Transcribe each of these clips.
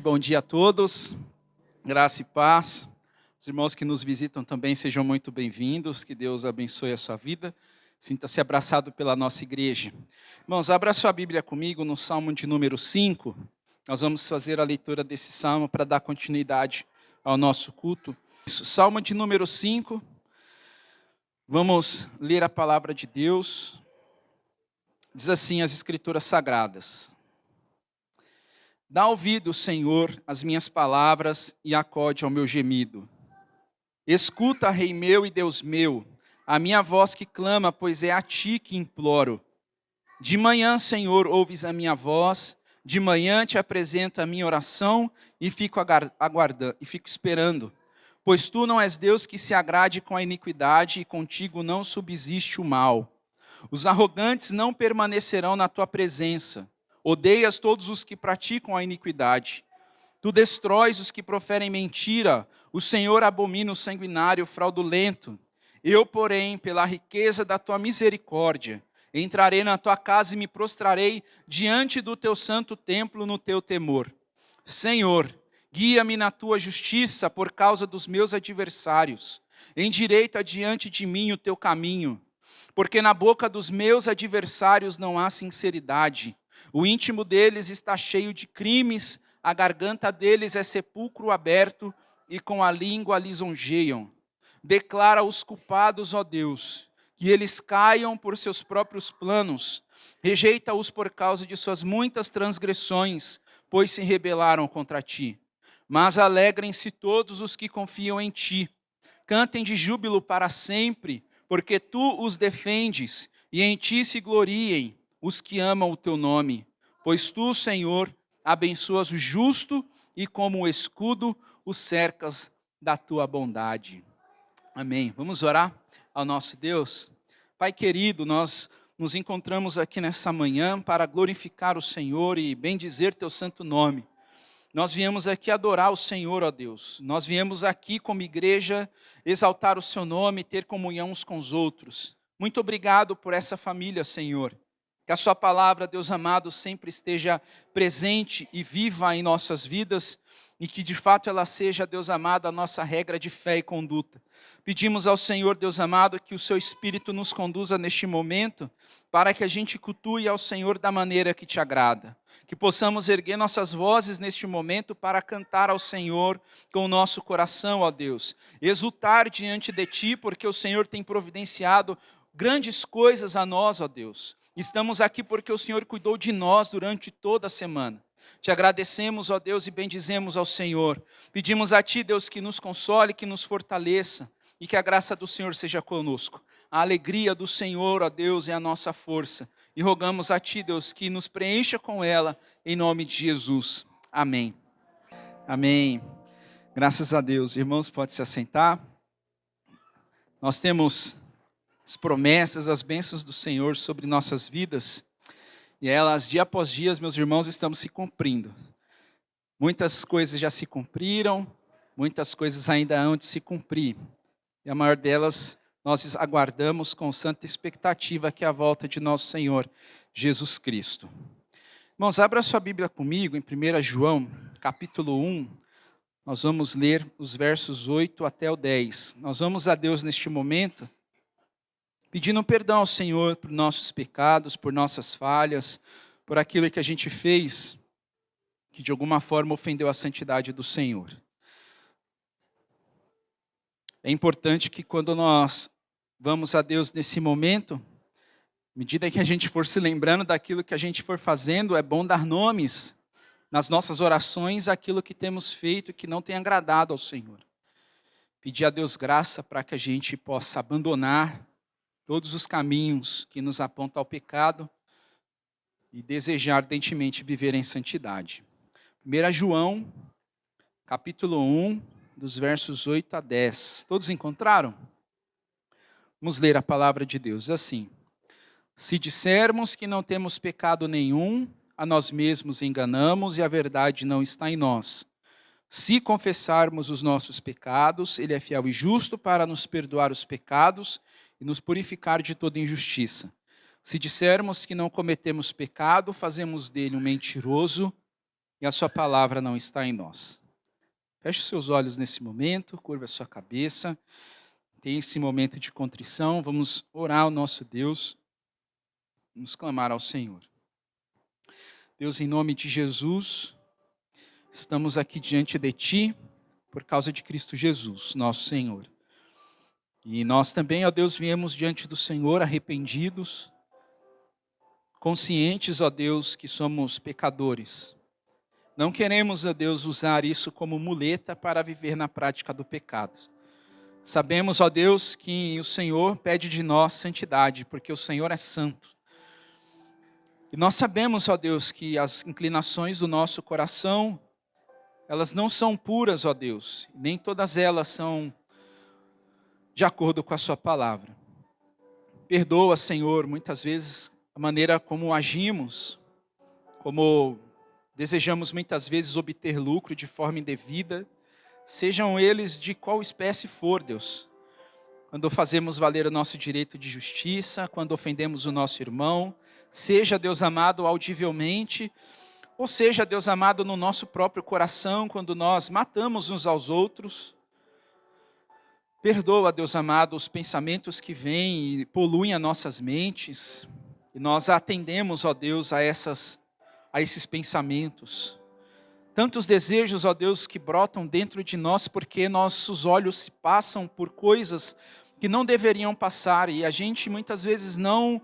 Bom dia a todos, graça e paz. Os irmãos que nos visitam também sejam muito bem-vindos, que Deus abençoe a sua vida. Sinta-se abraçado pela nossa igreja. Irmãos, abra sua Bíblia comigo no Salmo de número 5. Nós vamos fazer a leitura desse salmo para dar continuidade ao nosso culto. Salmo de número 5, vamos ler a palavra de Deus. Diz assim as Escrituras Sagradas: Dá ouvido, Senhor, às minhas palavras e acode ao meu gemido. Escuta, Rei meu e Deus meu, a minha voz que clama, pois é a ti que imploro. De manhã, Senhor, ouves a minha voz, de manhã te apresento a minha oração e fico aguardando, e fico esperando. Pois tu não és Deus que se agrade com a iniquidade e contigo não subsiste o mal. Os arrogantes não permanecerão na tua presença. Odeias todos os que praticam a iniquidade. Tu destróis os que proferem mentira. O Senhor abomina o sanguinário fraudulento. Eu, porém, pela riqueza da tua misericórdia, entrarei na tua casa e me prostrarei diante do teu santo templo no teu temor. Senhor, guia-me na tua justiça por causa dos meus adversários. Endireita diante de mim o teu caminho. Porque na boca dos meus adversários não há sinceridade. O íntimo deles está cheio de crimes, a garganta deles é sepulcro aberto e com a língua lisonjeiam. Declara os culpados, ó Deus, que eles caiam por seus próprios planos. Rejeita-os por causa de suas muitas transgressões, pois se rebelaram contra ti. Mas alegrem-se todos os que confiam em ti. Cantem de júbilo para sempre, porque tu os defendes, e em ti se gloriem os que amam o teu nome. Pois tu, Senhor, abençoas o justo e como um escudo o cercas da tua bondade. Amém. Vamos orar ao nosso Deus. Pai querido, nós nos encontramos aqui nessa manhã para glorificar o Senhor e bendizer teu santo nome. Nós viemos aqui adorar o Senhor, ó Deus. Nós viemos aqui como igreja exaltar o seu nome, ter comunhão uns com os outros. Muito obrigado por essa família, Senhor. Que a sua palavra, Deus amado, sempre esteja presente e viva em nossas vidas e que de fato ela seja, Deus amado, a nossa regra de fé e conduta. Pedimos ao Senhor, Deus amado, que o seu Espírito nos conduza neste momento para que a gente cultue ao Senhor da maneira que te agrada. Que possamos erguer nossas vozes neste momento para cantar ao Senhor com o nosso coração, ó Deus. Exultar diante de ti, porque o Senhor tem providenciado grandes coisas a nós, ó Deus. Estamos aqui porque o Senhor cuidou de nós durante toda a semana. Te agradecemos, ó Deus, e bendizemos ao Senhor. Pedimos a ti, Deus, que nos console, que nos fortaleça e que a graça do Senhor seja conosco. A alegria do Senhor, ó Deus, é a nossa força. E rogamos a ti, Deus, que nos preencha com ela, em nome de Jesus. Amém. Amém. Graças a Deus. Irmãos, pode se assentar. Nós temos as promessas, as bênçãos do Senhor sobre nossas vidas, e elas, dia após dia, meus irmãos, estão se cumprindo. Muitas coisas já se cumpriram, muitas coisas ainda hão de se cumprir, e a maior delas nós aguardamos com santa expectativa, que é a volta de nosso Senhor Jesus Cristo. Irmãos, abra sua Bíblia comigo em 1 João, capítulo 1, nós vamos ler os versos 8 até o 10. Nós vamos a Deus neste momento, pedindo perdão ao Senhor por nossos pecados, por nossas falhas, por aquilo que a gente fez, que de alguma forma ofendeu a santidade do Senhor. É importante que quando nós vamos a Deus nesse momento, à medida que a gente for se lembrando daquilo que a gente for fazendo, é bom dar nomes nas nossas orações àquilo que temos feito e que não tem agradado ao Senhor. Pedir a Deus graça para que a gente possa abandonar todos os caminhos que nos apontam ao pecado e desejar ardentemente viver em santidade. 1 João, capítulo 1, dos versos 8 a 10. Todos encontraram? Vamos ler a palavra de Deus assim. Se dissermos que não temos pecado nenhum, a nós mesmos enganamos e a verdade não está em nós. Se confessarmos os nossos pecados, Ele é fiel e justo para nos perdoar os pecados e nos purificar de toda injustiça. Se dissermos que não cometemos pecado, fazemos dele um mentiroso e a sua palavra não está em nós. Feche os seus olhos nesse momento, curva a sua cabeça, tem esse momento de contrição, vamos orar ao nosso Deus, vamos clamar ao Senhor. Deus, em nome de Jesus, estamos aqui diante de Ti, por causa de Cristo Jesus, nosso Senhor. E nós também, ó Deus, viemos diante do Senhor arrependidos, conscientes, ó Deus, que somos pecadores. Não queremos, ó Deus, usar isso como muleta para viver na prática do pecado. Sabemos, ó Deus, que o Senhor pede de nós santidade, porque o Senhor é santo. E nós sabemos, ó Deus, que as inclinações do nosso coração, elas não são puras, ó Deus, nem todas elas são de acordo com a sua palavra. Perdoa, Senhor, muitas vezes a maneira como agimos, como desejamos muitas vezes obter lucro de forma indevida, sejam eles de qual espécie for, Deus. Quando fazemos valer o nosso direito de justiça, quando ofendemos o nosso irmão, seja, Deus amado, audivelmente, ou seja, Deus amado, no nosso próprio coração, quando nós matamos uns aos outros. Perdoa, Deus amado, os pensamentos que vêm e poluem as nossas mentes, e nós atendemos, ó Deus, a esses pensamentos. Tantos desejos, ó Deus, que brotam dentro de nós, porque nossos olhos se passam por coisas que não deveriam passar, e a gente muitas vezes não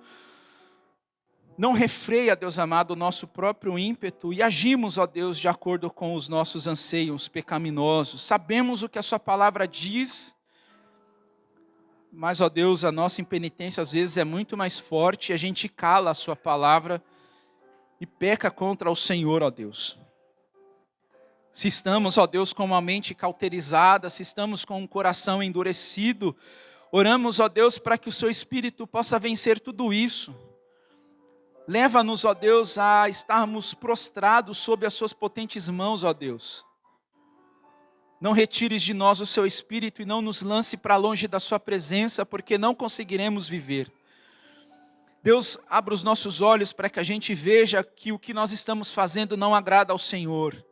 refreia, Deus amado, o nosso próprio ímpeto, e agimos, ó Deus, de acordo com os nossos anseios pecaminosos. Sabemos o que a sua palavra diz, mas, ó Deus, a nossa impenitência às vezes é muito mais forte, e a gente cala a sua palavra e peca contra o Senhor, ó Deus. Se estamos, ó Deus, com uma mente cauterizada, se estamos com um coração endurecido, oramos, ó Deus, para que o seu Espírito possa vencer tudo isso. Leva-nos, ó Deus, a estarmos prostrados sob as suas potentes mãos, ó Deus. Não retires de nós o seu Espírito e não nos lance para longe da sua presença, porque não conseguiremos viver. Deus, abra os nossos olhos para que a gente veja que o que nós estamos fazendo não agrada ao Senhor.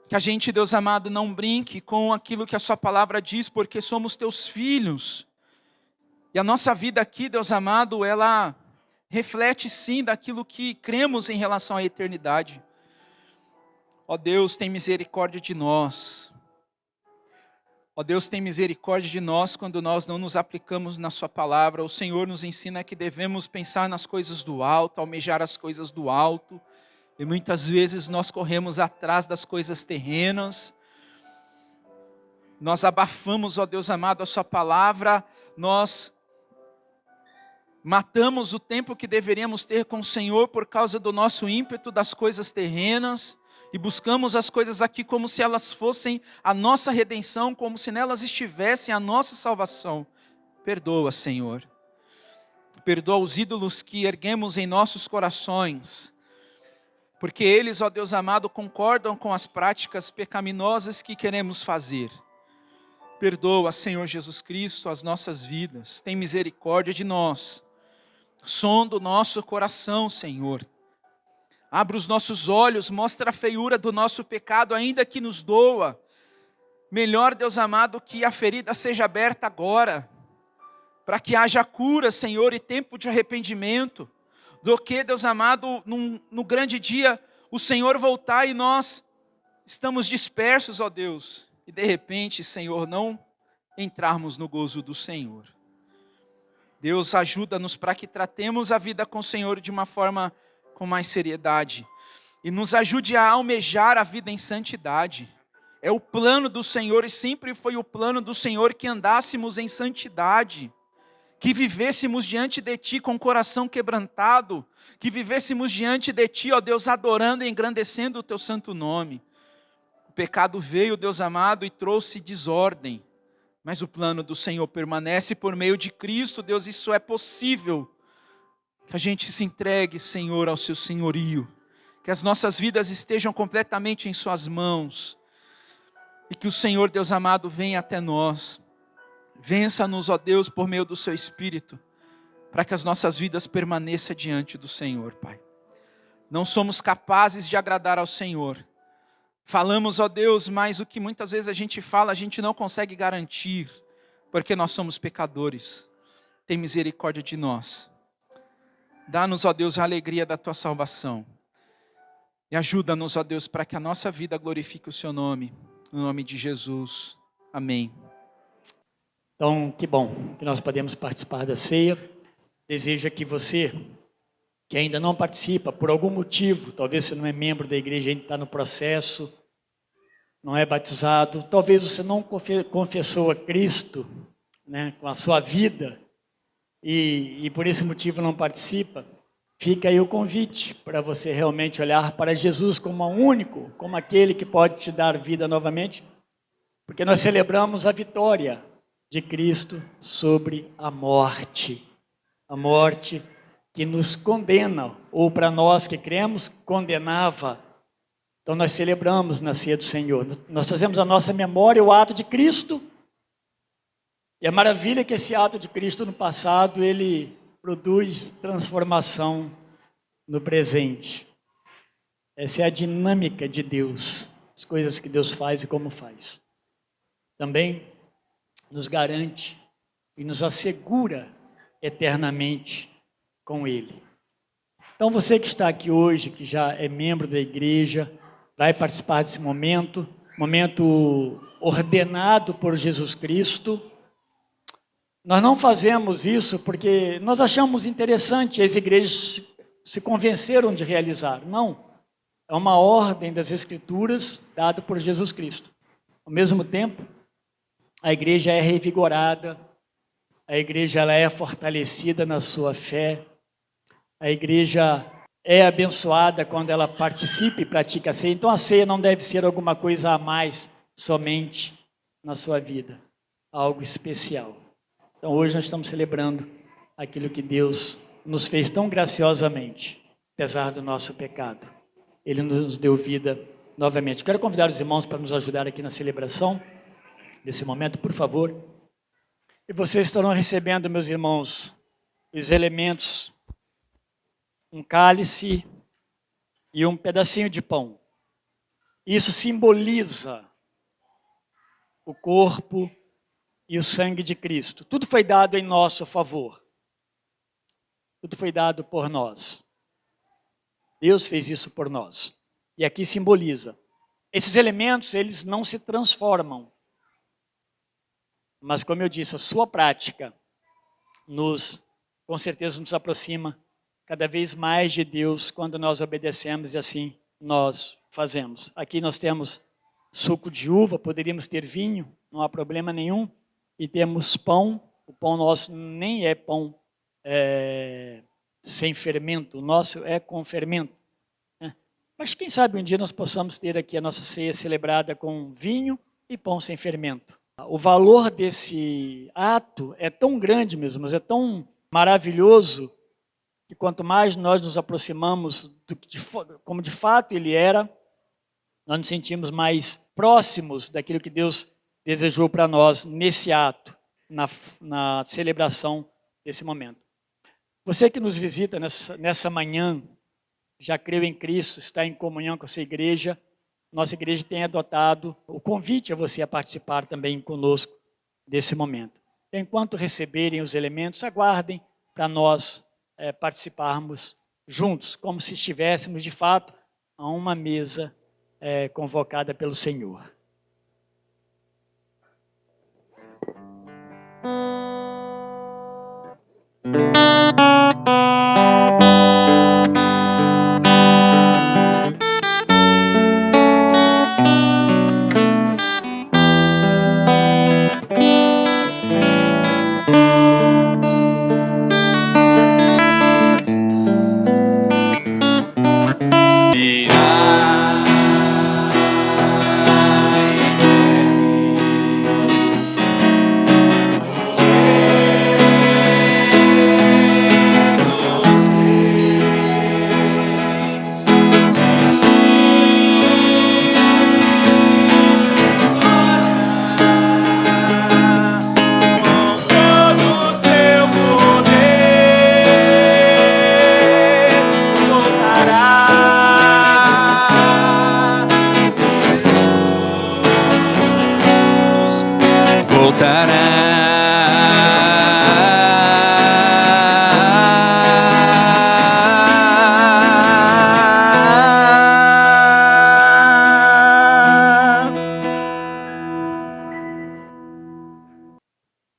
Que a gente, Deus amado, não brinque com aquilo que a sua palavra diz, porque somos teus filhos. E a nossa vida aqui, Deus amado, ela reflete sim daquilo que cremos em relação à eternidade. Ó Deus, tem misericórdia de nós. Ó Deus, tem misericórdia de nós quando nós não nos aplicamos na sua palavra. O Senhor nos ensina que devemos pensar nas coisas do alto, almejar as coisas do alto. E muitas vezes nós corremos atrás das coisas terrenas. Nós abafamos, ó Deus amado, a sua palavra. Nós matamos o tempo que deveríamos ter com o Senhor por causa do nosso ímpeto das coisas terrenas. E buscamos as coisas aqui como se elas fossem a nossa redenção, como se nelas estivessem a nossa salvação. Perdoa, Senhor. Perdoa os ídolos que erguemos em nossos corações. Porque eles, ó Deus amado, concordam com as práticas pecaminosas que queremos fazer. Perdoa, Senhor Jesus Cristo, as nossas vidas. Tem misericórdia de nós. Sonda o nosso coração, Senhor. Abra os nossos olhos, mostra a feiura do nosso pecado, ainda que nos doa. Melhor, Deus amado, que a ferida seja aberta agora, para que haja cura, Senhor, e tempo de arrependimento, do que, Deus amado, no grande dia, o Senhor voltar e nós estamos dispersos, ó Deus, e de repente, Senhor, não entrarmos no gozo do Senhor. Deus, ajuda-nos para que tratemos a vida com o Senhor de uma forma com mais seriedade, e nos ajude a almejar a vida em santidade. É o plano do Senhor, e sempre foi o plano do Senhor que andássemos em santidade, que vivêssemos diante de Ti com o coração quebrantado, que vivêssemos diante de Ti, ó Deus, adorando e engrandecendo o Teu santo nome. O pecado veio, Deus amado, e trouxe desordem, mas o plano do Senhor permanece por meio de Cristo. Deus, isso é possível, que a gente se entregue, Senhor, ao Seu senhorio, que as nossas vidas estejam completamente em Suas mãos, e que o Senhor, Deus amado, venha até nós. Vença-nos, ó Deus, por meio do Seu Espírito, para que as nossas vidas permaneçam diante do Senhor, Pai. não somos capazes de agradar ao Senhor. Falamos, ó Deus, mas o que muitas vezes a gente fala, a gente não consegue garantir, porque nós somos pecadores. Tem misericórdia de nós. Dá-nos, ó Deus, a alegria da tua salvação. E ajuda-nos, ó Deus, para que a nossa vida glorifique o seu nome. No nome de Jesus. Amém. Então, que bom que nós podemos participar da ceia. Desejo que você, que ainda não participa, por algum motivo, talvez você não é membro da igreja, ainda está no processo, não é batizado, talvez você não confessou a Cristo, né, com a sua vida, e por esse motivo não participa, fica aí o convite para você realmente olhar para Jesus como o único, como aquele que pode te dar vida novamente, porque nós celebramos a vitória de Cristo sobre a morte que nos condena, ou para nós que cremos, condenava. Então nós celebramos na ceia do Senhor, nós fazemos a nossa memória o ato de Cristo, e a maravilha é que esse ato de Cristo no passado, ele produz transformação no presente. Essa é a dinâmica de Deus, as coisas que Deus faz e como faz. Também nos garante e nos assegura eternamente com Ele. Então você que está aqui hoje, que já é membro da igreja, vai participar desse momento ordenado por Jesus Cristo. Nós não fazemos isso porque nós achamos interessante, as igrejas se convenceram de realizar. Não, é uma ordem das Escrituras dada por Jesus Cristo. Ao mesmo tempo, a igreja é revigorada, a igreja ela é fortalecida na sua fé, a igreja é abençoada quando ela participa e pratica a ceia. Então a ceia não deve ser alguma coisa a mais somente na sua vida, algo especial. Então hoje nós estamos celebrando aquilo que Deus nos fez tão graciosamente, apesar do nosso pecado. Ele nos deu vida novamente. Quero convidar os irmãos para nos ajudar aqui na celebração desse momento, por favor. E vocês estarão recebendo, meus irmãos, os elementos, um cálice e um pedacinho de pão. Isso simboliza o corpo e o sangue de Cristo. Tudo foi dado em nosso favor. Tudo foi dado por nós. Deus fez isso por nós. E aqui simboliza. Esses elementos, eles não se transformam. Mas, como eu disse, a sua prática com certeza nos aproxima cada vez mais de Deus quando nós obedecemos e assim nós fazemos. Aqui nós temos suco de uva, poderíamos ter vinho, não há problema nenhum. E temos pão, o pão nosso nem é pão sem fermento, o nosso é com fermento. Né? Mas quem sabe um dia nós possamos ter aqui a nossa ceia celebrada com vinho e pão sem fermento. O valor desse ato é tão grande mesmo, mas é tão maravilhoso, que quanto mais nós nos aproximamos como de fato ele era, nós nos sentimos mais próximos daquilo que Deus desejou para nós nesse ato, na celebração desse momento. Você que nos visita nessa manhã, já creu em Cristo, está em comunhão com a sua igreja, nossa igreja tem adotado o convite a você a participar também conosco desse momento. Então, enquanto receberem os elementos, aguardem para nós participarmos juntos, como se estivéssemos de fato a uma mesa convocada pelo Senhor.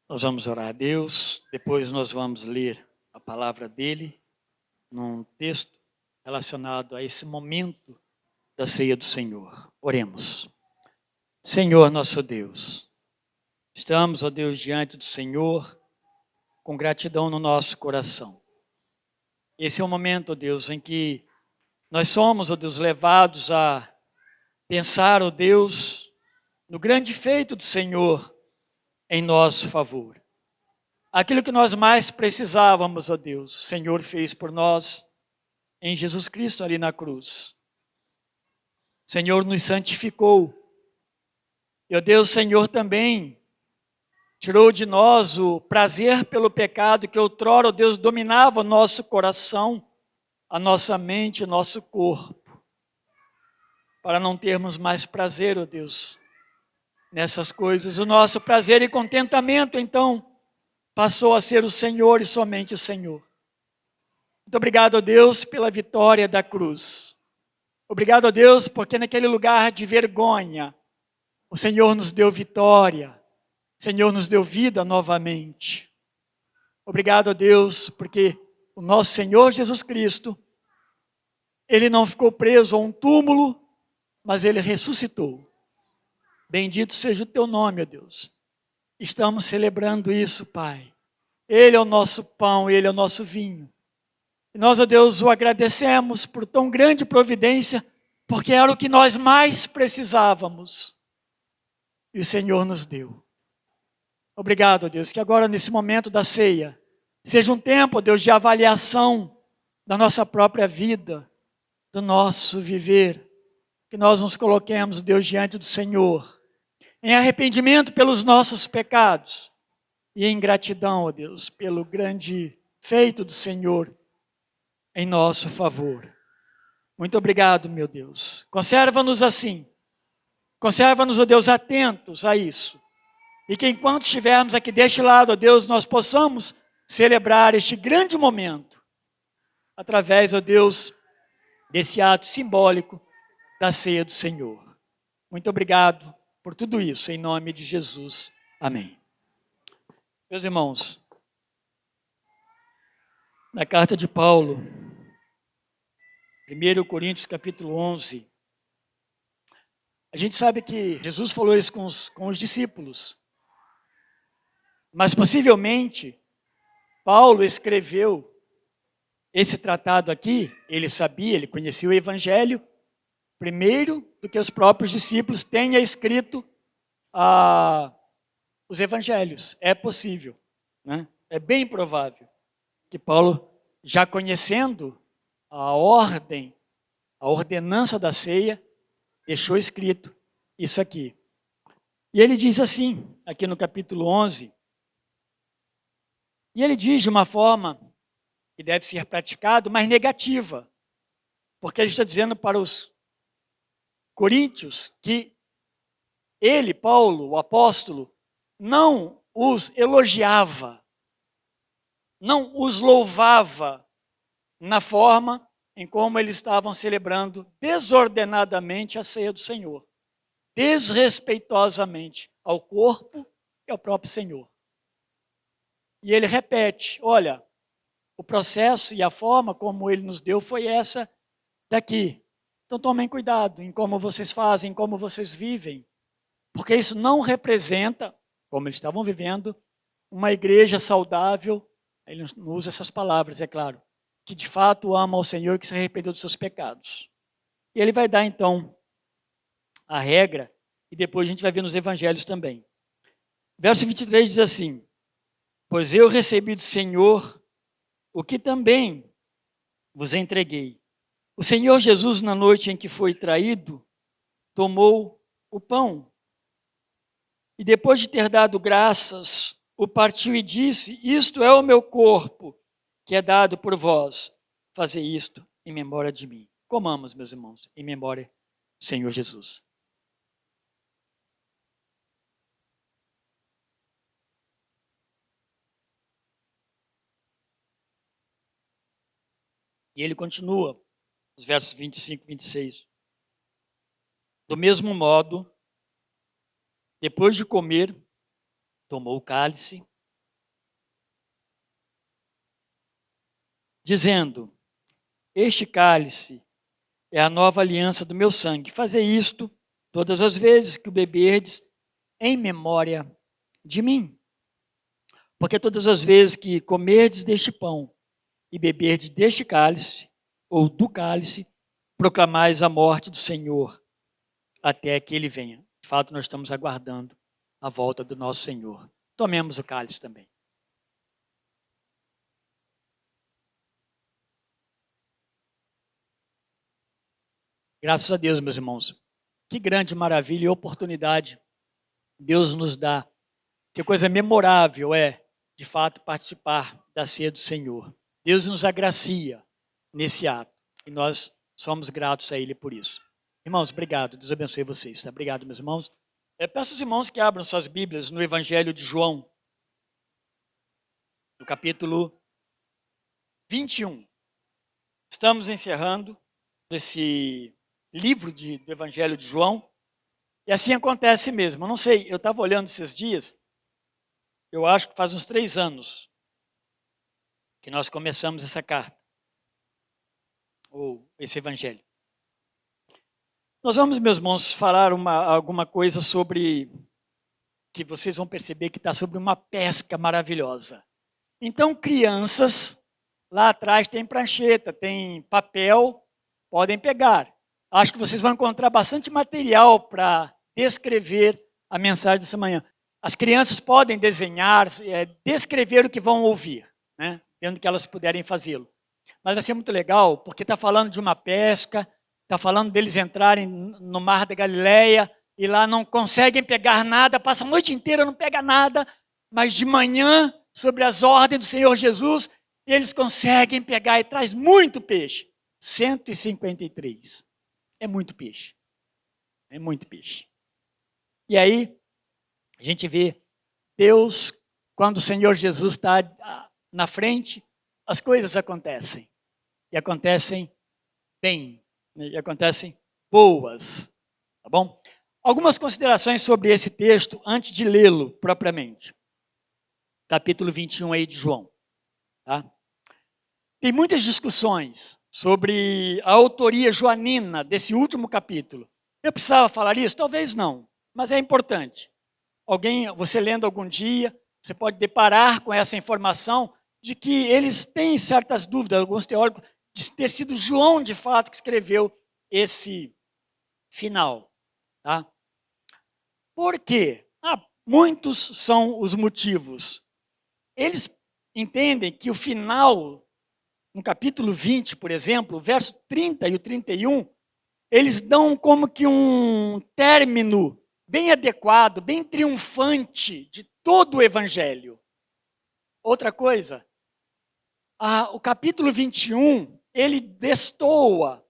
Nós vamos orar a Deus, depois nós vamos ler a palavra dele num texto relacionado a esse momento da ceia do Senhor. Oremos. Senhor nosso Deus, estamos, ó Deus, diante do Senhor com gratidão no nosso coração. Esse é o momento, ó Deus, em que nós somos, ó Deus, levados a pensar, ó Deus, no grande feito do Senhor em nosso favor. Aquilo que nós mais precisávamos, ó Deus, o Senhor fez por nós em Jesus Cristo ali na cruz. O Senhor nos santificou. E, ó Deus, o Senhor também tirou de nós o prazer pelo pecado que outrora, ó Deus, dominava o nosso coração, a nossa mente, o nosso corpo. Para não termos mais prazer, ó Deus, nessas coisas. O nosso prazer e contentamento, então, passou a ser o Senhor e somente o Senhor. Muito obrigado, ó Deus, pela vitória da cruz. Obrigado, ó Deus, porque naquele lugar de vergonha, o Senhor nos deu vitória. O Senhor nos deu vida novamente. Obrigado, ó Deus, porque o nosso Senhor Jesus Cristo, Ele não ficou preso a um túmulo, mas Ele ressuscitou. Bendito seja o teu nome, ó Deus. Estamos celebrando isso, Pai. Ele é o nosso pão, Ele é o nosso vinho. E nós, ó Deus, o agradecemos por tão grande providência, porque era o que nós mais precisávamos. E o Senhor nos deu. Obrigado, ó Deus, que agora nesse momento da ceia, seja um tempo, ó Deus, de avaliação da nossa própria vida, do nosso viver. Que nós nos coloquemos, Deus, diante do Senhor, em arrependimento pelos nossos pecados e em gratidão, ó Deus, pelo grande feito do Senhor em nosso favor. Muito obrigado, meu Deus. Conserva-nos assim. Conserva-nos, ó Deus, atentos a isso. E que enquanto estivermos aqui deste lado, ó Deus, nós possamos celebrar este grande momento através, ó Deus, desse ato simbólico da ceia do Senhor. Muito obrigado por tudo isso, em nome de Jesus. Amém. Meus irmãos, na carta de Paulo, 1 Coríntios capítulo 11, a gente sabe que Jesus falou isso com os discípulos, mas possivelmente Paulo escreveu esse tratado aqui, ele sabia, ele conhecia o Evangelho, primeiro do que os próprios discípulos tenha escrito os Evangelhos. É possível, né? É bem provável que Paulo, já conhecendo a ordem, a ordenança da ceia, deixou escrito isso aqui. E ele diz assim, aqui no capítulo 11, e ele diz de uma forma que deve ser praticado, mas negativa, porque ele está dizendo para os coríntios que ele, Paulo, o apóstolo, não os elogiava, não os louvava na forma em como eles estavam celebrando desordenadamente a ceia do Senhor, desrespeitosamente ao corpo e ao próprio Senhor. E ele repete, olha, o processo e a forma como ele nos deu foi essa daqui. Então tomem cuidado em como vocês fazem, em como vocês vivem, porque isso não representa, como eles estavam vivendo, uma igreja saudável. Ele não usa essas palavras, é claro, que de fato ama ao Senhor, que se arrependeu dos seus pecados. E ele vai dar então a regra, e depois a gente vai ver nos evangelhos também. Verso 23 diz assim, pois eu recebi do Senhor o que também vos entreguei. O Senhor Jesus, na noite em que foi traído, tomou o pão e depois de ter dado graças, o partiu e disse, isto é o meu corpo, que é dado por vós. Fazei isto em memória de mim. Comamos, meus irmãos, em memória do Senhor Jesus. E ele continua, os versos 25 e 26. Do mesmo modo, depois de comer, tomou o cálice, dizendo: este cálice é a nova aliança do meu sangue. Fazei isto todas as vezes que o beberdes em memória de mim. Porque todas as vezes que comerdes deste pão e beberdes deste cálice, ou do cálice, proclamais a morte do Senhor até que ele venha. De fato, nós estamos aguardando a volta do nosso Senhor. Tomemos o cálice também. Graças a Deus, meus irmãos. Que grande maravilha e oportunidade Deus nos dá. Que coisa memorável é, de fato, participar da ceia do Senhor. Deus nos agracia nesse ato e nós somos gratos a Ele por isso. Irmãos, obrigado. Deus abençoe vocês. Tá? Obrigado, meus irmãos. Peço aos irmãos que abram suas Bíblias no Evangelho de João, no capítulo 21. Estamos encerrando esse livro do Evangelho de João. E assim acontece mesmo. Eu não sei, eu estava olhando esses dias, eu acho que faz uns 3 anos que nós começamos essa carta, ou esse Evangelho. Nós vamos, meus irmãos, falar alguma coisa sobre, que vocês vão perceber que está sobre uma pesca maravilhosa. Então, crianças, lá atrás tem prancheta, tem papel, podem pegar. Acho que vocês vão encontrar bastante material para descrever a mensagem dessa manhã. As crianças podem desenhar, descrever o que vão ouvir, né? Tendo que elas puderem fazê-lo. Mas vai ser muito legal, porque está falando de uma pesca, está falando deles entrarem no Mar da Galileia e lá não conseguem pegar nada, passam a noite inteira, não pega nada, mas de manhã, sobre as ordens do Senhor Jesus, eles conseguem pegar e traz muito peixe. 153. É muito peixe. É muito peixe. E aí, a gente vê Deus, quando o Senhor Jesus está na frente, as coisas acontecem. E acontecem bem. E acontecem boas. Tá bom? Algumas considerações sobre esse texto antes de lê-lo propriamente. Capítulo 21 aí de João. Tá? Tem muitas discussões sobre a autoria joanina desse último capítulo. Eu precisava falar isso? Talvez não, mas é importante. Você lendo algum dia, você pode deparar com essa informação de que eles têm certas dúvidas, alguns teólogos, de ter sido João, de fato, que escreveu esse final. Tá? Por quê? Muitos são os motivos. Eles entendem que o final, no capítulo 20, por exemplo, o verso 30 e o 31, eles dão como que um término bem adequado, bem triunfante de todo o Evangelho. Outra coisa, o capítulo 21, ele destoa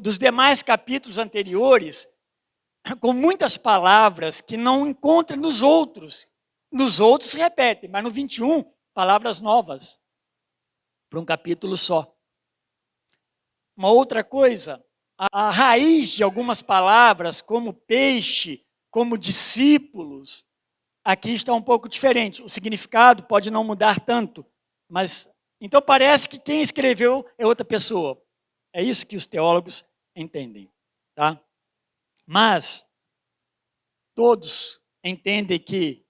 dos demais capítulos anteriores com muitas palavras que não encontra nos outros. Nos outros se repetem, mas no 21, palavras novas, para um capítulo só. Uma outra coisa, a raiz de algumas palavras, como peixe, como discípulos, aqui está um pouco diferente. O significado pode não mudar tanto, mas então parece que quem escreveu é outra pessoa. É isso que os teólogos entendem, tá? Mas todos entendem que,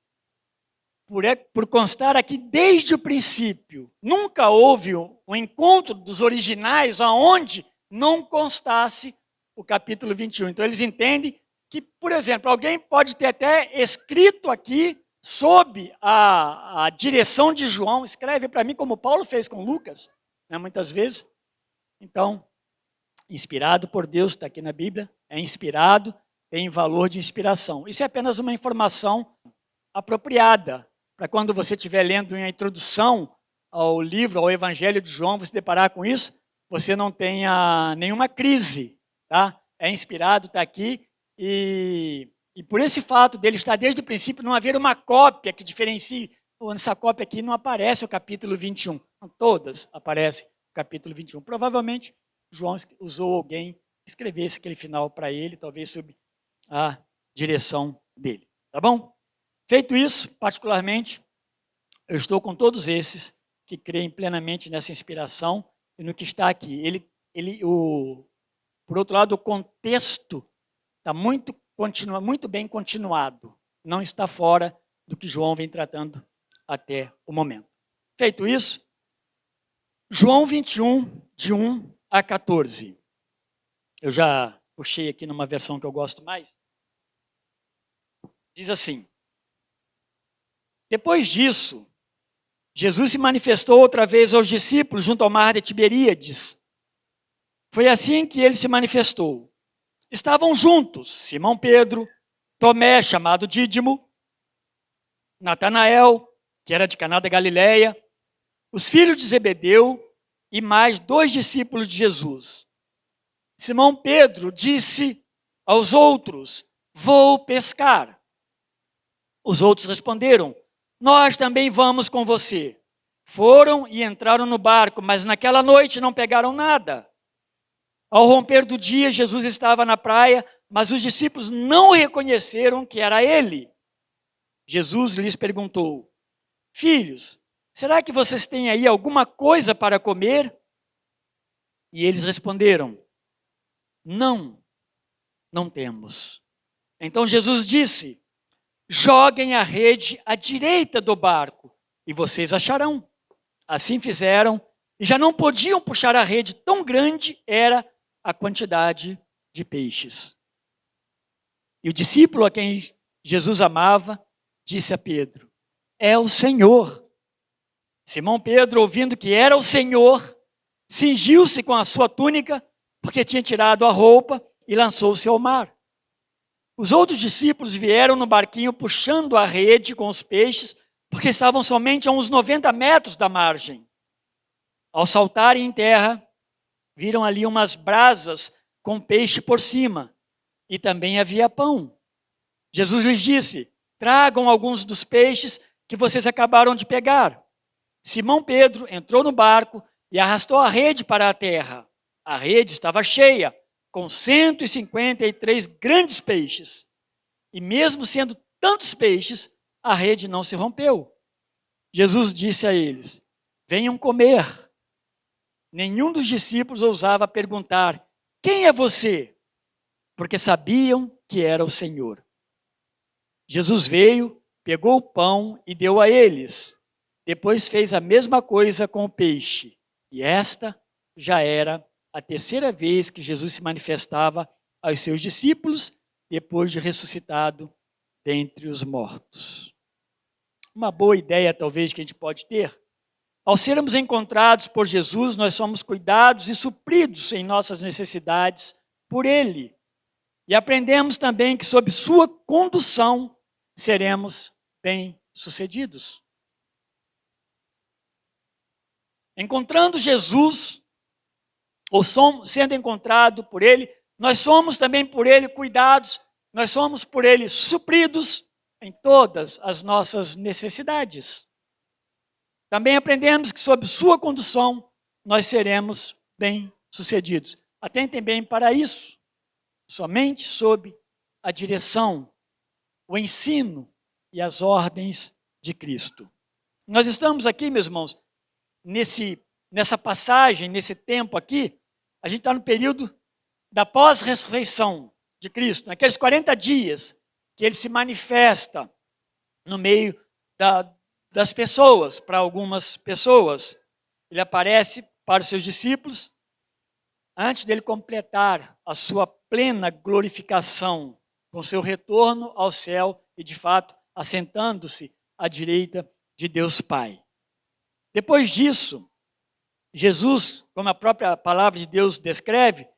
por constar aqui desde o princípio, nunca houve um encontro dos originais aonde não constasse o capítulo 21. Então eles entendem que, por exemplo, alguém pode ter até escrito aqui sob a direção de João, escreve para mim como Paulo fez com Lucas, né, muitas vezes. Então, inspirado por Deus, está aqui na Bíblia, é inspirado, tem valor de inspiração. Isso é apenas uma informação apropriada para quando você estiver lendo uma introdução ao livro, ao Evangelho de João, você deparar com isso, você não tenha nenhuma crise, tá? É inspirado, está aqui, e por esse fato dele estar desde o princípio, não haver uma cópia que diferencie, nessa cópia aqui não aparece o capítulo 21, todas aparecem o capítulo 21. Provavelmente, João usou alguém que escrevesse aquele final para ele, talvez sob a direção dele. Tá bom? Feito isso, particularmente, eu estou com todos esses que creem plenamente nessa inspiração e no que está aqui. Por outro lado, o contexto está muito bem continuado. Não está fora do que João vem tratando até o momento. Feito isso, João 21, de 1 a 14. Eu já puxei aqui numa versão que eu gosto mais. Diz assim: depois disso, Jesus se manifestou outra vez aos discípulos junto ao mar de Tiberíades. Foi assim que ele se manifestou. Estavam juntos Simão Pedro, Tomé, chamado Dídimo, Natanael, que era de Caná da Galileia, os filhos de Zebedeu e mais 2 discípulos de Jesus. Simão Pedro disse aos outros: vou pescar. Os outros responderam: nós também vamos com você. Foram e entraram no barco, mas naquela noite não pegaram nada. Ao romper do dia, Jesus estava na praia, mas os discípulos não reconheceram que era ele. Jesus lhes perguntou: filhos, será que vocês têm aí alguma coisa para comer? E eles responderam: não, não temos. Então Jesus disse: joguem a rede à direita do barco e vocês acharão. Assim fizeram e já não podiam puxar a rede, tão grande era a quantidade de peixes. E o discípulo a quem Jesus amava disse a Pedro: é o Senhor. Simão Pedro, ouvindo que era o Senhor, cingiu-se com a sua túnica, porque tinha tirado a roupa, e lançou-se ao mar. Os outros discípulos vieram no barquinho puxando a rede com os peixes, porque estavam somente a uns 90 metros da margem. Ao saltarem em terra, viram ali umas brasas com peixe por cima, e também havia pão. Jesus lhes disse: tragam alguns dos peixes que vocês acabaram de pegar. Simão Pedro entrou no barco e arrastou a rede para a terra. A rede estava cheia, com 153 grandes peixes. E mesmo sendo tantos peixes, a rede não se rompeu. Jesus disse a eles: venham comer. Nenhum dos discípulos ousava perguntar: quem é você? Porque sabiam que era o Senhor. Jesus veio, pegou o pão e deu a eles. Depois fez a mesma coisa com o peixe. E esta já era a terceira vez que Jesus se manifestava aos seus discípulos, depois de ressuscitado dentre os mortos. Uma boa ideia, talvez, que a gente pode ter: ao sermos encontrados por Jesus, nós somos cuidados e supridos em nossas necessidades por Ele. E aprendemos também que, sob sua condução, seremos bem-sucedidos. Encontrando Jesus, ou sendo encontrado por Ele, nós somos também por Ele cuidados, nós somos por Ele supridos em todas as nossas necessidades. Também aprendemos que, sob sua condução, nós seremos bem-sucedidos. Atentem bem para isso. Somente sob a direção, o ensino e as ordens de Cristo. Nós estamos aqui, meus irmãos, nessa passagem, nesse tempo aqui, a gente está no período da pós-ressurreição de Cristo, naqueles 40 dias que ele se manifesta no meio das pessoas, para algumas pessoas. Ele aparece para os seus discípulos antes dele completar a sua plena glorificação com seu retorno ao céu e, de fato, assentando-se à direita de Deus Pai. Depois disso, Jesus, como a própria palavra de Deus descreve,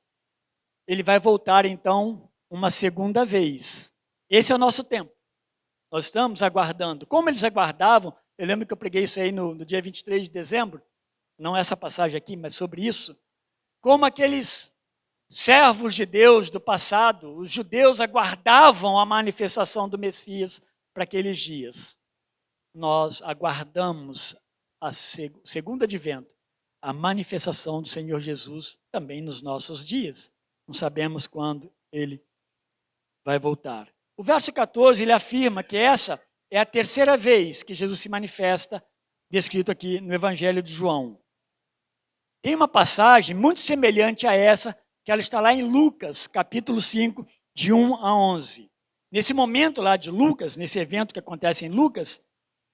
ele vai voltar então uma segunda vez. Esse é o nosso tempo. Nós estamos aguardando. Como eles aguardavam, eu lembro que eu preguei isso aí no dia 23 de dezembro, não essa passagem aqui, mas sobre isso. Como aqueles servos de Deus do passado, os judeus aguardavam a manifestação do Messias para aqueles dias. Nós aguardamos a segundo advento a manifestação do Senhor Jesus também nos nossos dias. Não sabemos quando ele vai voltar. O verso 14, ele afirma que essa é a terceira vez que Jesus se manifesta, descrito aqui no Evangelho de João. Tem uma passagem muito semelhante a essa, que ela está lá em Lucas, capítulo 5, de 1 a 11. Nesse momento lá de Lucas, nesse evento que acontece em Lucas,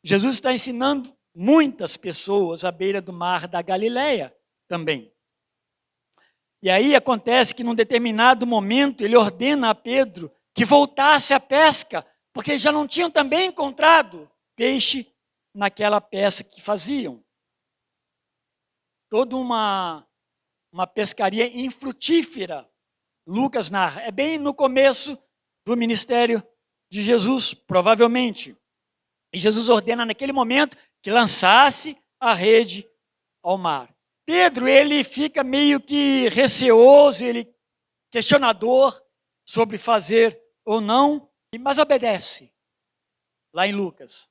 Jesus está ensinando muitas pessoas à beira do mar da Galileia também. E aí acontece que num determinado momento ele ordena a Pedro que voltasse à pesca, porque já não tinham também encontrado peixe naquela pesca que faziam. Toda uma pescaria infrutífera, Lucas narra. É bem no começo do ministério de Jesus, provavelmente. E Jesus ordena naquele momento que lançasse a rede ao mar. Pedro, ele fica meio que receoso, ele questionador sobre fazer ou não, mas obedece, lá em Lucas.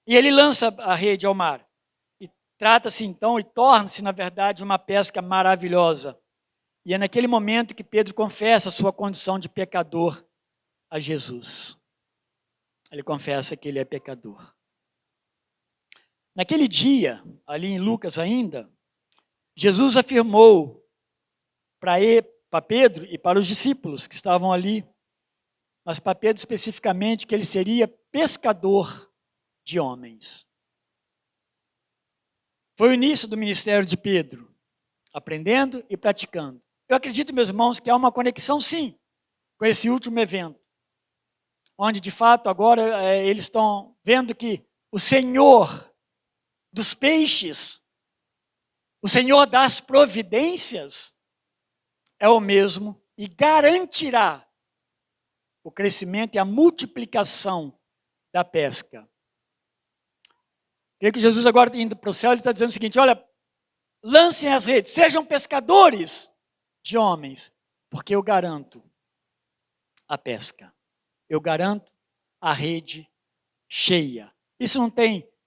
E ele lança a rede ao mar. E trata-se então, e torna-se, na verdade, uma pesca maravilhosa. E é naquele momento que Pedro confessa a sua condição de pecador a Jesus. Ele confessa que ele é pecador. Naquele dia, ali em Lucas ainda, Jesus afirmou para Pedro e para os discípulos que estavam ali, mas para Pedro especificamente, que ele seria pescador de homens. Foi o início do ministério de Pedro, aprendendo e praticando. Eu acredito, meus irmãos, que há uma conexão, sim, com esse último evento, onde, de fato, agora eles estão vendo que o Senhor dos peixes, o Senhor das providências, é o mesmo e garantirá o crescimento e a multiplicação da pesca. Creio que Jesus agora indo para o céu, ele está dizendo o seguinte: olha, lancem as redes, sejam pescadores de homens, porque eu garanto a pesca. Eu garanto a rede cheia. Isso não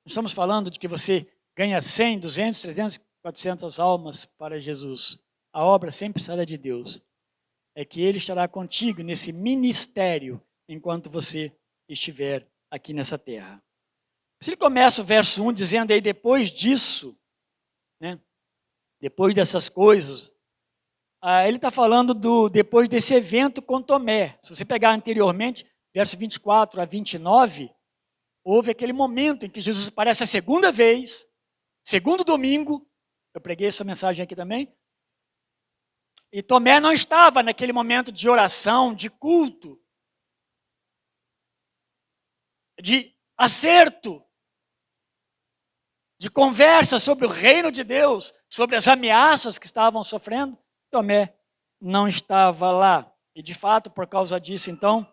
estamos falando de que você ganha 100, 200, 300, 400 almas para Jesus. A obra sempre será de Deus. É que Ele estará contigo nesse ministério enquanto você estiver aqui nessa terra. Se ele começa o verso 1 dizendo aí, depois disso, né, depois dessas coisas, ele está falando depois desse evento com Tomé. Se você pegar anteriormente, verso 24 a 29, houve aquele momento em que Jesus aparece a segunda vez, segundo domingo, eu preguei essa mensagem aqui também, e Tomé não estava naquele momento de oração, de culto, de acerto, de conversa sobre o reino de Deus, sobre as ameaças que estavam sofrendo. Tomé não estava lá. E de fato, por causa disso, então,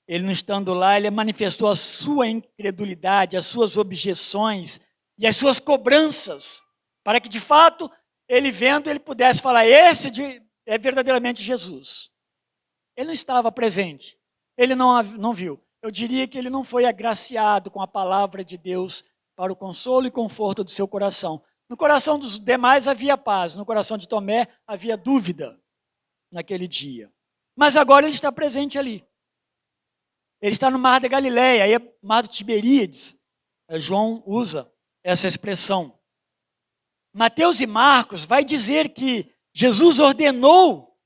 ele não estando lá, ele manifestou a sua incredulidade, as suas objeções e as suas cobranças, para que de fato, ele vendo, ele pudesse falar, esse é verdadeiramente Jesus. Ele não estava presente, ele não viu. Eu diria que ele não foi agraciado com a palavra de Deus para o consolo e conforto do seu coração. No coração dos demais havia paz, no coração de Tomé havia dúvida naquele dia. Mas agora ele está presente ali. Ele está no mar da Galileia, aí é mar do Tiberíades. João usa essa expressão. Mateus e Marcos vai dizer que Jesus ordenou,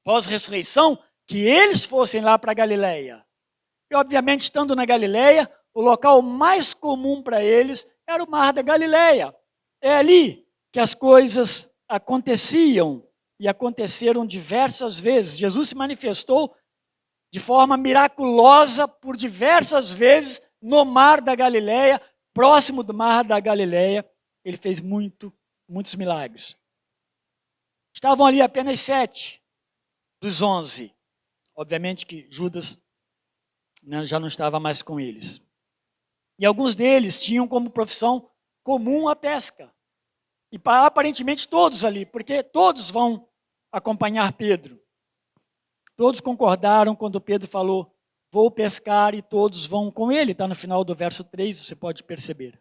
pós-ressurreição, que eles fossem lá para a Galileia. E obviamente, estando na Galileia, o local mais comum para eles era o mar da Galileia. É ali que as coisas aconteciam e aconteceram diversas vezes. Jesus se manifestou de forma miraculosa por diversas vezes no mar da Galileia, próximo do mar da Galileia. Ele fez muitos milagres. Estavam ali apenas 7 dos 11. Obviamente que Judas, né, já não estava mais com eles. E alguns deles tinham como profissão comum a pesca. E aparentemente todos ali, porque todos vão acompanhar Pedro. Todos concordaram quando Pedro falou, vou pescar, e todos vão com ele. Está no final do verso 3, você pode perceber.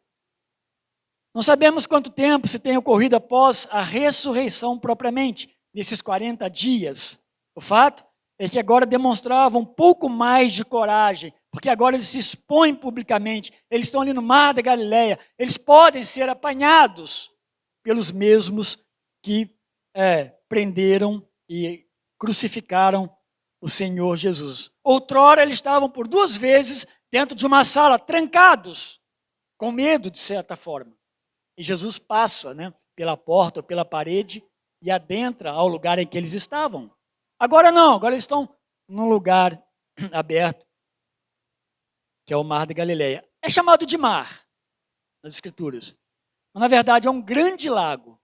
Não sabemos quanto tempo se tem ocorrido após a ressurreição propriamente, nesses 40 dias. O fato é que agora demonstravam um pouco mais de coragem, porque agora eles se expõem publicamente, eles estão ali no Mar da Galileia, eles podem ser apanhados pelos mesmos que prenderam e crucificaram o Senhor Jesus. Outrora eles estavam por 2 vezes dentro de uma sala, trancados, com medo de certa forma. E Jesus passa, pela porta ou pela parede e adentra ao lugar em que eles estavam. Agora não, agora eles estão num lugar aberto, que é o Mar da Galileia. É chamado de mar nas Escrituras. Mas, na verdade, é um grande lago.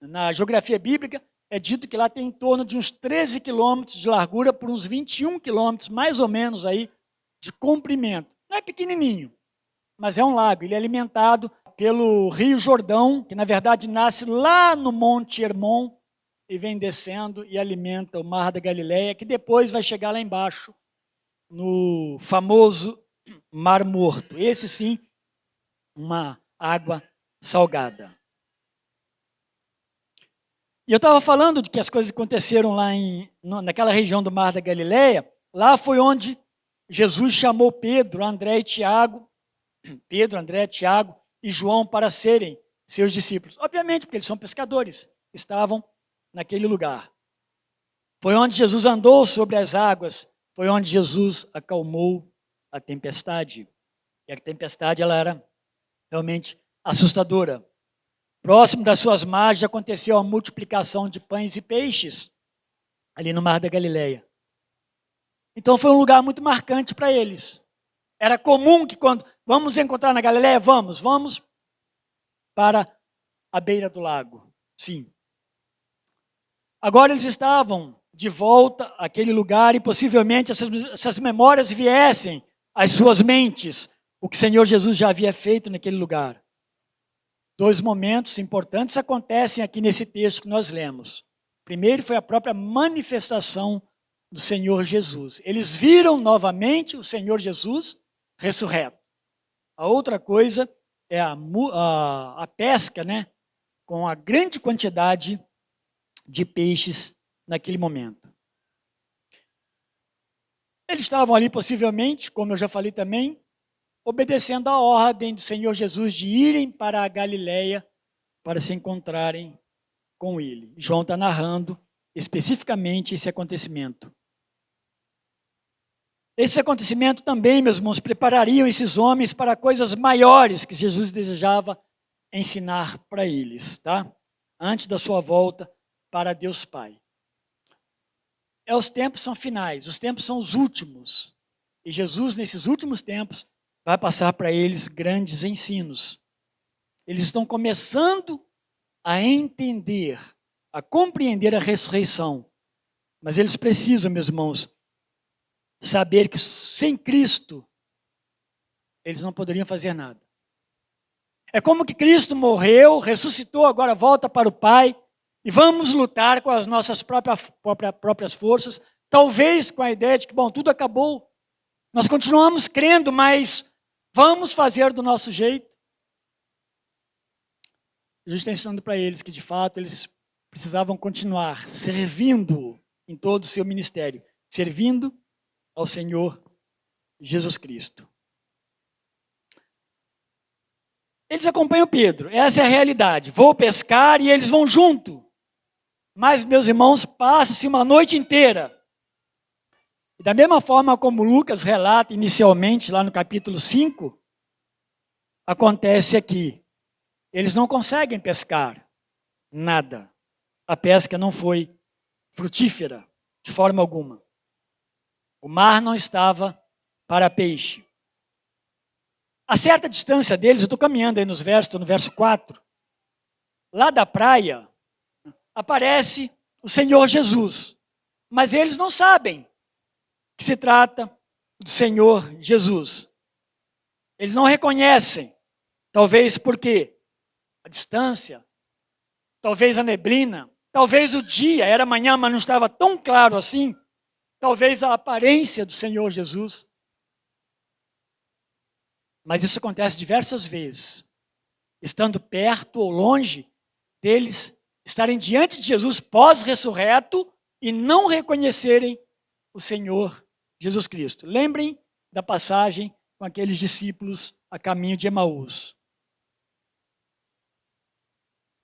Na geografia bíblica, é dito que lá tem em torno de uns 13 quilômetros de largura por uns 21 quilômetros, mais ou menos, aí, de comprimento. Não é pequenininho, mas é um lago. Ele é alimentado pelo Rio Jordão, que, na verdade, nasce lá no Monte Hermon e vem descendo e alimenta o Mar da Galileia, que depois vai chegar lá embaixo, no famoso Mar Morto. Esse, sim, uma água salgada. E eu estava falando de que as coisas aconteceram lá naquela região do Mar da Galileia. Lá foi onde Jesus chamou Pedro, André, Tiago e João para serem seus discípulos. Obviamente, porque eles são pescadores, estavam naquele lugar. Foi onde Jesus andou sobre as águas, foi onde Jesus acalmou a tempestade. E a tempestade, ela era realmente assustadora. Próximo das suas margens aconteceu a multiplicação de pães e peixes, ali no Mar da Galileia. Então foi um lugar muito marcante para eles. Era comum que quando vamos nos encontrar na Galileia, vamos para a beira do lago. Sim. Agora eles estavam de volta àquele lugar e possivelmente essas memórias viessem às suas mentes, o que o Senhor Jesus já havia feito naquele lugar. 2 momentos importantes acontecem aqui nesse texto que nós lemos. Primeiro foi a própria manifestação do Senhor Jesus. Eles viram novamente o Senhor Jesus ressurreto. A outra coisa é a pesca, com a grande quantidade de peixes naquele momento. Eles estavam ali possivelmente, como eu já falei também, obedecendo a ordem do Senhor Jesus de irem para a Galileia para se encontrarem com ele. João está narrando especificamente esse acontecimento. Esse acontecimento também, meus irmãos, preparariam esses homens para coisas maiores que Jesus desejava ensinar para eles, tá? Antes da sua volta para Deus Pai. Os tempos são finais, os tempos são os últimos. E Jesus, nesses últimos tempos, vai passar para eles grandes ensinos. Eles estão começando a entender, a compreender a ressurreição. Mas eles precisam, meus irmãos, saber que sem Cristo, eles não poderiam fazer nada. É como que Cristo morreu, ressuscitou, agora volta para o Pai, e vamos lutar com as nossas próprias forças, talvez com a ideia de que, tudo acabou. Nós continuamos crendo, mas vamos fazer do nosso jeito. Jesus está ensinando para eles que, de fato, eles precisavam continuar servindo em todo o seu ministério, servindo ao Senhor Jesus Cristo. Eles acompanham Pedro, essa é a realidade. Vou pescar e eles vão junto. Mas, meus irmãos, passa-se uma noite inteira. E da mesma forma como Lucas relata inicialmente, lá no capítulo 5, acontece aqui. Eles não conseguem pescar nada. A pesca não foi frutífera, de forma alguma. O mar não estava para peixe. A certa distância deles, eu estou caminhando aí no verso 4, lá da praia, aparece o Senhor Jesus. Mas eles não sabem que se trata do Senhor Jesus. Eles não reconhecem, talvez porque a distância, talvez a neblina, talvez o dia, era manhã, mas não estava tão claro assim, talvez a aparência do Senhor Jesus. Mas isso acontece diversas vezes. estando perto ou longe deles estarem diante de Jesus pós-ressurreto e não reconhecerem o Senhor Jesus Cristo. Lembrem da passagem com aqueles discípulos a caminho de Emaús.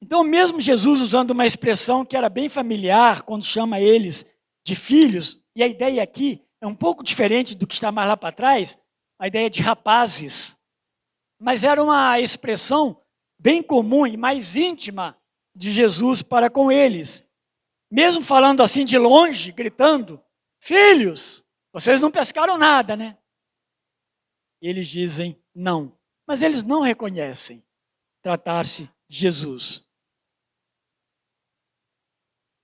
Então, mesmo Jesus usando uma expressão que era bem familiar, quando chama eles de filhos, e a ideia aqui é um pouco diferente do que está mais lá para trás, a ideia de rapazes, mas era uma expressão bem comum e mais íntima de Jesus para com eles. Mesmo falando assim de longe, gritando, filhos, vocês não pescaram nada, né? Eles dizem não, mas eles não reconhecem tratar-se de Jesus.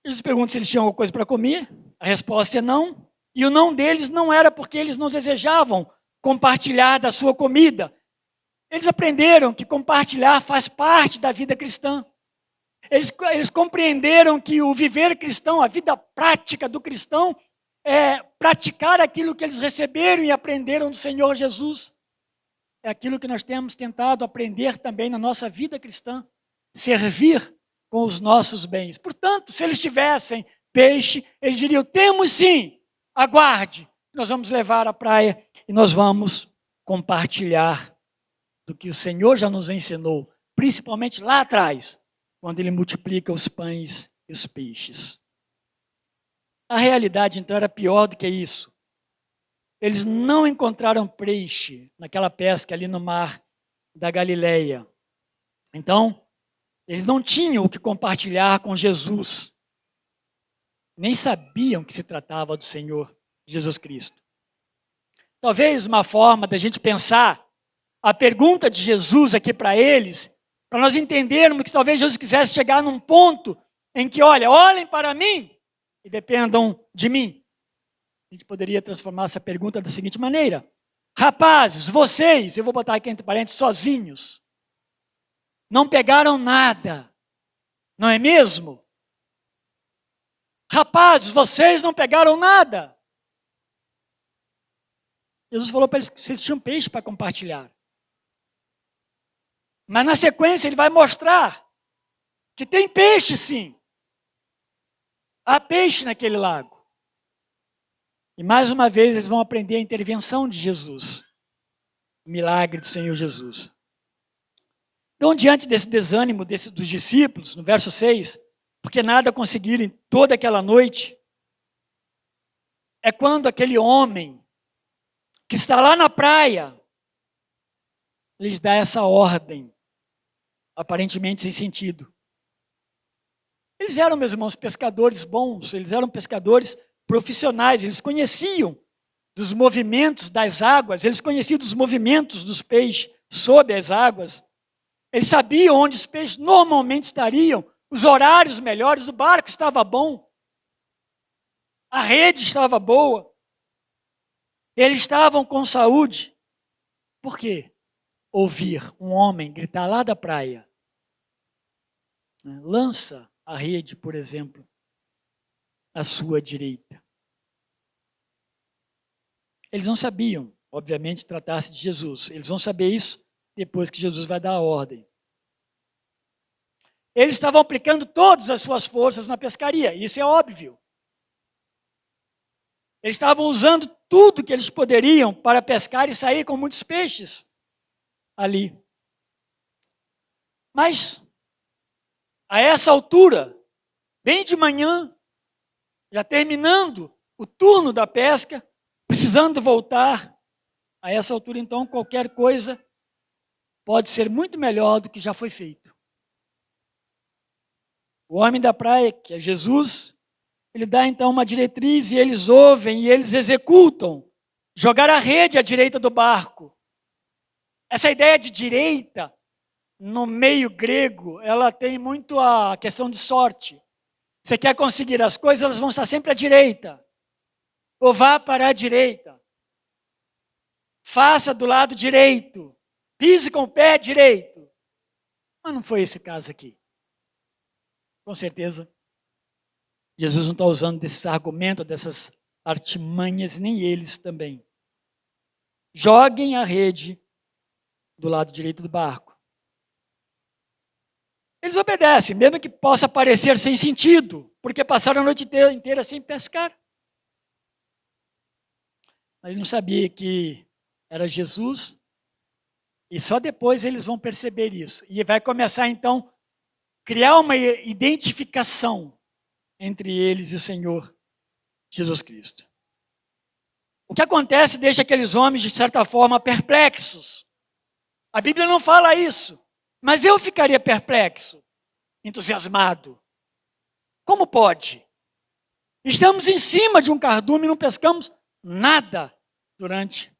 Eles perguntam se eles tinham alguma coisa para comer, a resposta é não, e o não deles não era porque eles não desejavam compartilhar da sua comida. Eles aprenderam que compartilhar faz parte da vida cristã. Eles compreenderam que o viver cristão, a vida prática do cristão, é praticar aquilo que eles receberam e aprenderam do Senhor Jesus. É aquilo que nós temos tentado aprender também na nossa vida cristã. Servir com os nossos bens. Portanto, se eles tivessem peixe, eles diriam, temos sim, aguarde. Nós vamos levar à praia e nós vamos compartilhar do que o Senhor já nos ensinou, principalmente lá atrás, quando Ele multiplica os pães e os peixes. A realidade, então, era pior do que isso. Eles não encontraram peixe naquela pesca ali no mar da Galileia. Então, eles não tinham o que compartilhar com Jesus. Nem sabiam que se tratava do Senhor Jesus Cristo. Talvez uma forma da gente pensar a pergunta de Jesus aqui para eles, para nós entendermos que talvez Jesus quisesse chegar num ponto em que, olhem para mim e dependam de mim. A gente poderia transformar essa pergunta da seguinte maneira: rapazes, vocês, eu vou botar aqui entre parênteses, sozinhos, não pegaram nada, não é mesmo? Rapazes, vocês não pegaram nada. Jesus falou para eles que eles tinham peixe para compartilhar. Mas na sequência ele vai mostrar que tem peixe sim. Há peixe naquele lago. E mais uma vez eles vão aprender a intervenção de Jesus. O milagre do Senhor Jesus. Então, diante desse desânimo dos discípulos, no verso 6, porque nada conseguiram toda aquela noite, é quando aquele homem que está lá na praia lhes dá essa ordem, aparentemente sem sentido. Eles eram, meus irmãos, pescadores bons, eles eram pescadores profissionais, eles conheciam dos movimentos das águas, eles conheciam dos movimentos dos peixes sob as águas. Eles sabiam onde os peixes normalmente estariam, os horários melhores, o barco estava bom, a rede estava boa, eles estavam com saúde. Por quê? Ouvir um homem gritar lá da praia, lança a rede, por exemplo, à sua direita. Eles não sabiam, obviamente, tratar-se de Jesus. Eles vão saber isso depois que Jesus vai dar a ordem. Eles estavam aplicando todas as suas forças na pescaria, isso é óbvio. Eles estavam usando tudo que eles poderiam para pescar e sair com muitos peixes ali. Mas, a essa altura, bem de manhã, já terminando o turno da pesca, precisando voltar, a essa altura, então, qualquer coisa pode ser muito melhor do que já foi feito. O homem da praia, que é Jesus, ele dá então uma diretriz e eles ouvem e eles executam. Jogar a rede à direita do barco. Essa ideia de direita, no meio grego, ela tem muito a questão de sorte. Você quer conseguir as coisas, elas vão estar sempre à direita. Ou vá para a direita. Faça do lado direito. Pise com o pé direito. Mas não foi esse caso aqui. Com certeza, Jesus não está usando desses argumentos, dessas artimanhas, nem eles também. Joguem a rede do lado direito do barco. Eles obedecem, mesmo que possa parecer sem sentido, porque passaram a noite inteira sem pescar. Mas ele não sabia que era Jesus, e só depois eles vão perceber isso. E vai começar, então, a criar uma identificação entre eles e o Senhor Jesus Cristo. O que acontece deixa aqueles homens, de certa forma, perplexos. A Bíblia não fala isso, mas eu ficaria perplexo, entusiasmado. Como pode? Estamos em cima de um cardume e não pescamos nada durante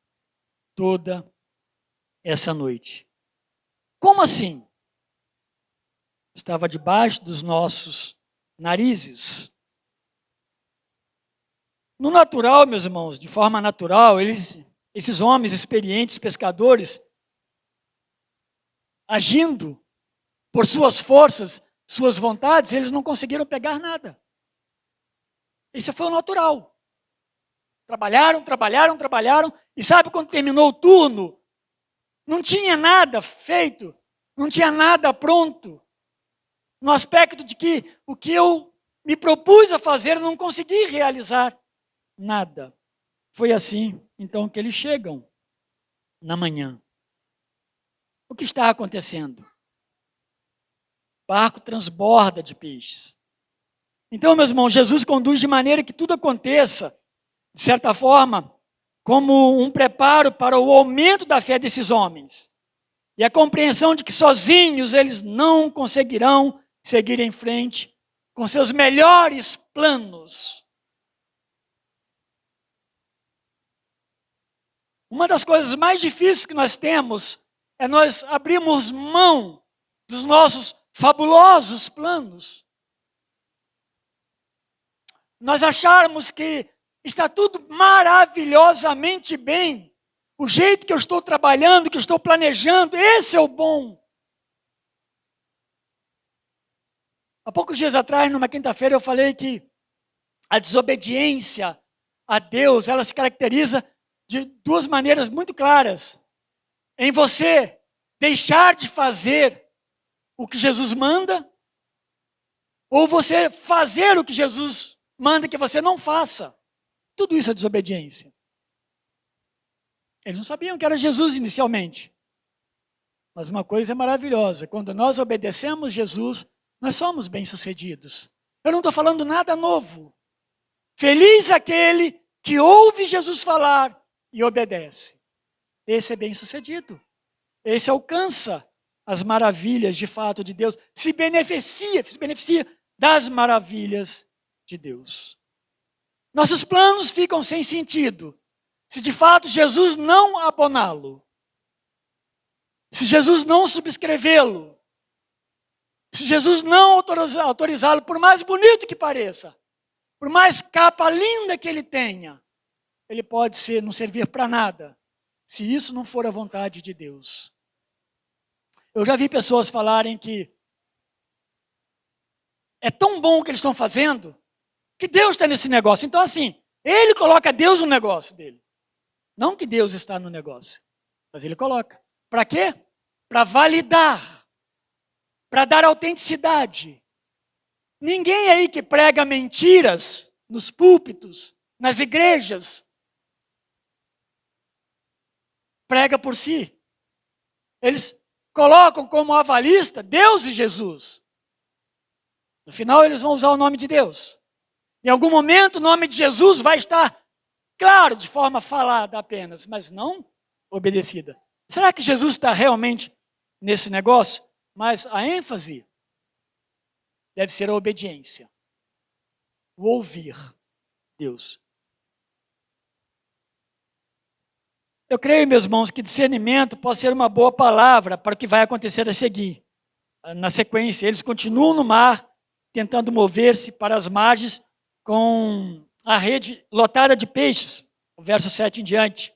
toda essa noite. Como assim? Estava debaixo dos nossos narizes. No natural, meus irmãos, de forma natural, esses homens experientes, pescadores, agindo por suas forças, suas vontades, eles não conseguiram pegar nada. Isso foi o natural. Trabalharam, e sabe quando terminou o turno? Não tinha nada feito, não tinha nada pronto. No aspecto de que o que eu me propus a fazer, eu não consegui realizar nada. Foi assim, então, que eles chegam na manhã. O que está acontecendo? O barco transborda de peixes. Então, meus irmãos, Jesus conduz de maneira que tudo aconteça, de certa forma, como um preparo para o aumento da fé desses homens. E a compreensão de que sozinhos eles não conseguirão seguir em frente com seus melhores planos. Uma das coisas mais difíceis que nós temos é nós abrirmos mão dos nossos fabulosos planos. Nós acharmos que está tudo maravilhosamente bem. O jeito que eu estou trabalhando, que eu estou planejando, esse é o bom. Há poucos dias atrás, numa quinta-feira, eu falei que a desobediência a Deus, ela se caracteriza de duas maneiras muito claras. Em você deixar de fazer o que Jesus manda, ou você fazer o que Jesus manda que você não faça. Tudo isso é desobediência. Eles não sabiam que era Jesus inicialmente. Mas uma coisa é maravilhosa. Quando nós obedecemos Jesus, nós somos bem-sucedidos. Eu não estou falando nada novo. Feliz aquele que ouve Jesus falar e obedece. Esse é bem-sucedido. Esse alcança as maravilhas de fato de Deus. Se beneficia das maravilhas de Deus. Nossos planos ficam sem sentido se de fato Jesus não aboná-lo. Se Jesus não subscrevê-lo. Se Jesus não autorizá-lo, por mais bonito que pareça, por mais capa linda que ele tenha, ele pode não servir para nada, se isso não for a vontade de Deus. Eu já vi pessoas falarem que é tão bom o que eles estão fazendo, que Deus está nesse negócio. Então, assim, ele coloca Deus no negócio dele. Não que Deus está no negócio, mas ele coloca. Para quê? Para validar, para dar autenticidade. Ninguém aí que prega mentiras nos púlpitos, nas igrejas, prega por si. Eles colocam como avalista Deus e Jesus. No final, eles vão usar o nome de Deus. Em algum momento, o nome de Jesus vai estar claro, de forma falada apenas, mas não obedecida. Será que Jesus está realmente nesse negócio? Mas a ênfase deve ser a obediência. O ouvir Deus. Eu creio, meus irmãos, que discernimento pode ser uma boa palavra para o que vai acontecer a seguir. Na sequência, eles continuam no mar, tentando mover-se para as margens com a rede lotada de peixes, o verso 7 em diante.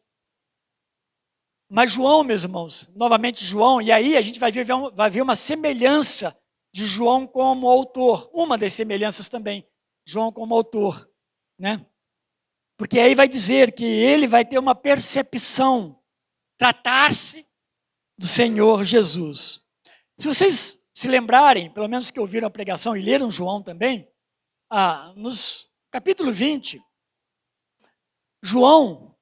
Mas João, meus irmãos, novamente João, e aí a gente vai ver uma semelhança de João como autor, uma das semelhanças também, João como autor, né? Porque aí vai dizer que ele vai ter uma percepção, tratar-se do Senhor Jesus. Se vocês se lembrarem, pelo menos que ouviram a pregação e leram João também, nos capítulo 20, João,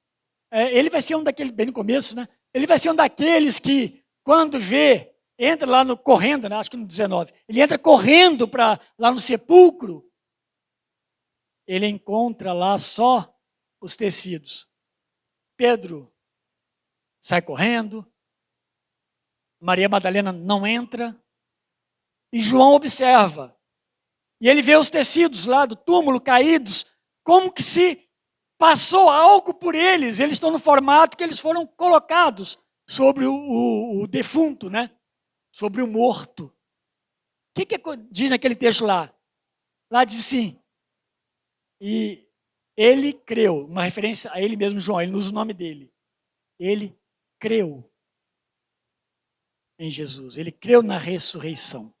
ele vai ser um daqueles, bem no começo, né? Ele vai ser um daqueles que, quando vê, entra lá correndo, né? Acho que no 19, ele entra correndo lá no sepulcro, ele encontra lá só os tecidos. Pedro sai correndo, Maria Madalena não entra, e João observa. E ele vê os tecidos lá do túmulo caídos, como que se passou algo por eles. Eles estão no formato que eles foram colocados sobre o defunto, né? Sobre o morto. O que diz naquele texto lá? Lá diz assim, e ele creu, uma referência a ele mesmo, João, ele não usa o nome dele. Ele creu em Jesus, ele creu na ressurreição.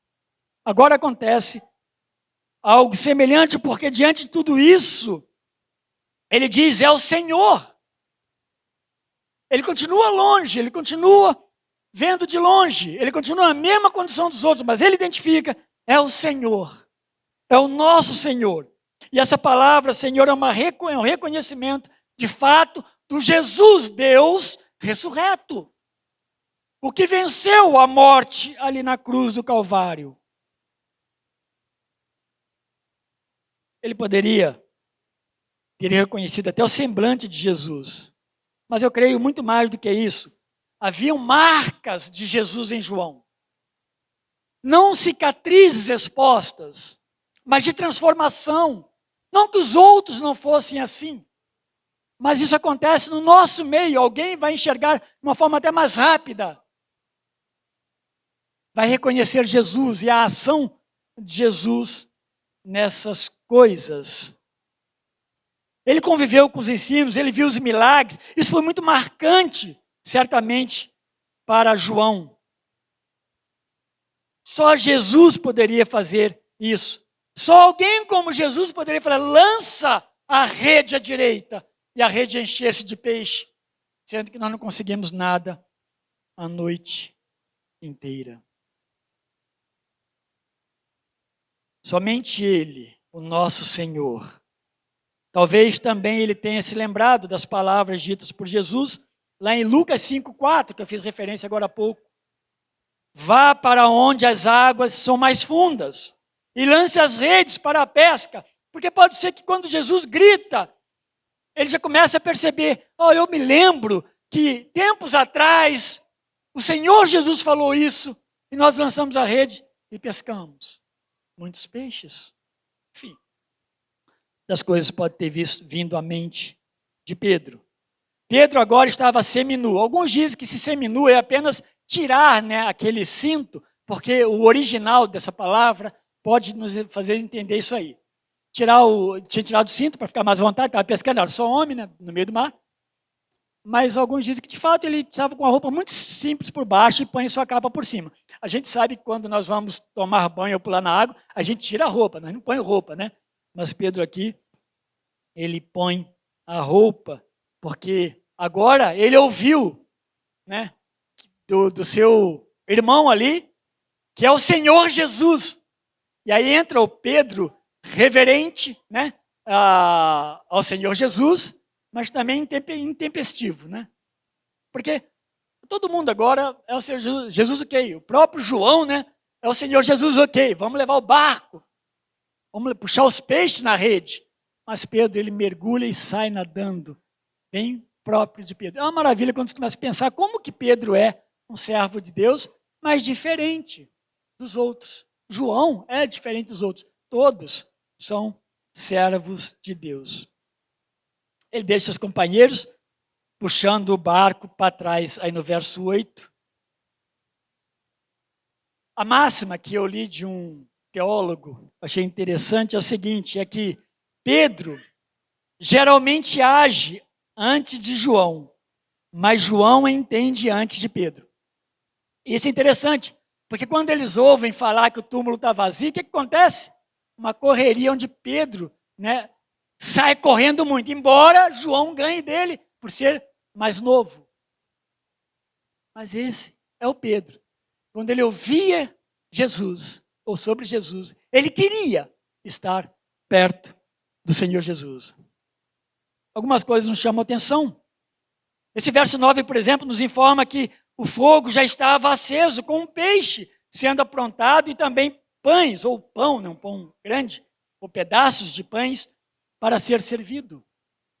Agora acontece algo semelhante, porque diante de tudo isso, ele diz, é o Senhor. Ele continua longe, ele continua vendo de longe, ele continua na mesma condição dos outros, mas ele identifica, é o Senhor, é o nosso Senhor. E essa palavra, Senhor, é um reconhecimento, de fato, do Jesus, Deus ressurreto. O que venceu a morte ali na cruz do Calvário. Ele poderia ter reconhecido até o semblante de Jesus. Mas eu creio muito mais do que isso. Haviam marcas de Jesus em João. Não cicatrizes expostas, mas de transformação. Não que os outros não fossem assim. Mas isso acontece no nosso meio. Alguém vai enxergar de uma forma até mais rápida. Vai reconhecer Jesus e a ação de Jesus nessas coisas. Ele conviveu com os ensinos, ele viu os milagres. Isso foi muito marcante, certamente, para João. Só Jesus poderia fazer isso. Só alguém como Jesus poderia falar, lança a rede à direita e a rede encher-se de peixe, sendo que nós não conseguimos nada a noite inteira. Somente Ele, o nosso Senhor. Talvez também ele tenha se lembrado das palavras ditas por Jesus, lá em Lucas 5,4, que eu fiz referência agora há pouco. Vá para onde as águas são mais fundas e lance as redes para a pesca. Porque pode ser que quando Jesus grita, ele já começa a perceber, eu me lembro que tempos atrás o Senhor Jesus falou isso e nós lançamos a rede e pescamos muitos peixes. Enfim, das coisas pode ter vindo à mente de Pedro. Pedro agora estava seminu. Alguns dizem que se seminu é apenas tirar, né, aquele cinto, porque o original dessa palavra pode nos fazer entender isso aí. Tinha tirado o cinto para ficar mais à vontade, estava pescando, era só homem, né, no meio do mar. Mas alguns dizem que, de fato, ele estava com uma roupa muito simples por baixo e põe sua capa por cima. A gente sabe que quando nós vamos tomar banho ou pular na água, a gente tira a roupa, nós não põe roupa, né? Mas Pedro aqui, ele põe a roupa, porque agora ele ouviu, né, do seu irmão ali, que é o Senhor Jesus. E aí entra o Pedro reverente, né, ao Senhor Jesus, mas também intempestivo, né? Porque todo mundo agora é o Senhor Jesus, ok. O próprio João, né, é o Senhor Jesus, ok. Vamos levar o barco, vamos puxar os peixes na rede. Mas Pedro, ele mergulha e sai nadando, bem próprio de Pedro. É uma maravilha quando você começa a pensar como que Pedro é um servo de Deus, mas diferente dos outros. João é diferente dos outros. Todos são servos de Deus. Ele deixa os companheiros puxando o barco para trás, aí no verso 8. A máxima que eu li de um teólogo, achei interessante, é o seguinte, é que Pedro geralmente age antes de João, mas João entende antes de Pedro. E isso é interessante, porque quando eles ouvem falar que o túmulo está vazio, o que acontece? Uma correria onde Pedro, né, sai correndo muito, embora João ganhe dele por ser mais novo. Mas esse é o Pedro. Quando ele ouvia Jesus, ou sobre Jesus. Ele queria estar perto do Senhor Jesus. Algumas coisas nos chamam a atenção. Esse verso 9, por exemplo, nos informa que o fogo já estava aceso com um peixe sendo aprontado e também pães, ou pão, não pão grande, ou pedaços de pães para ser servido.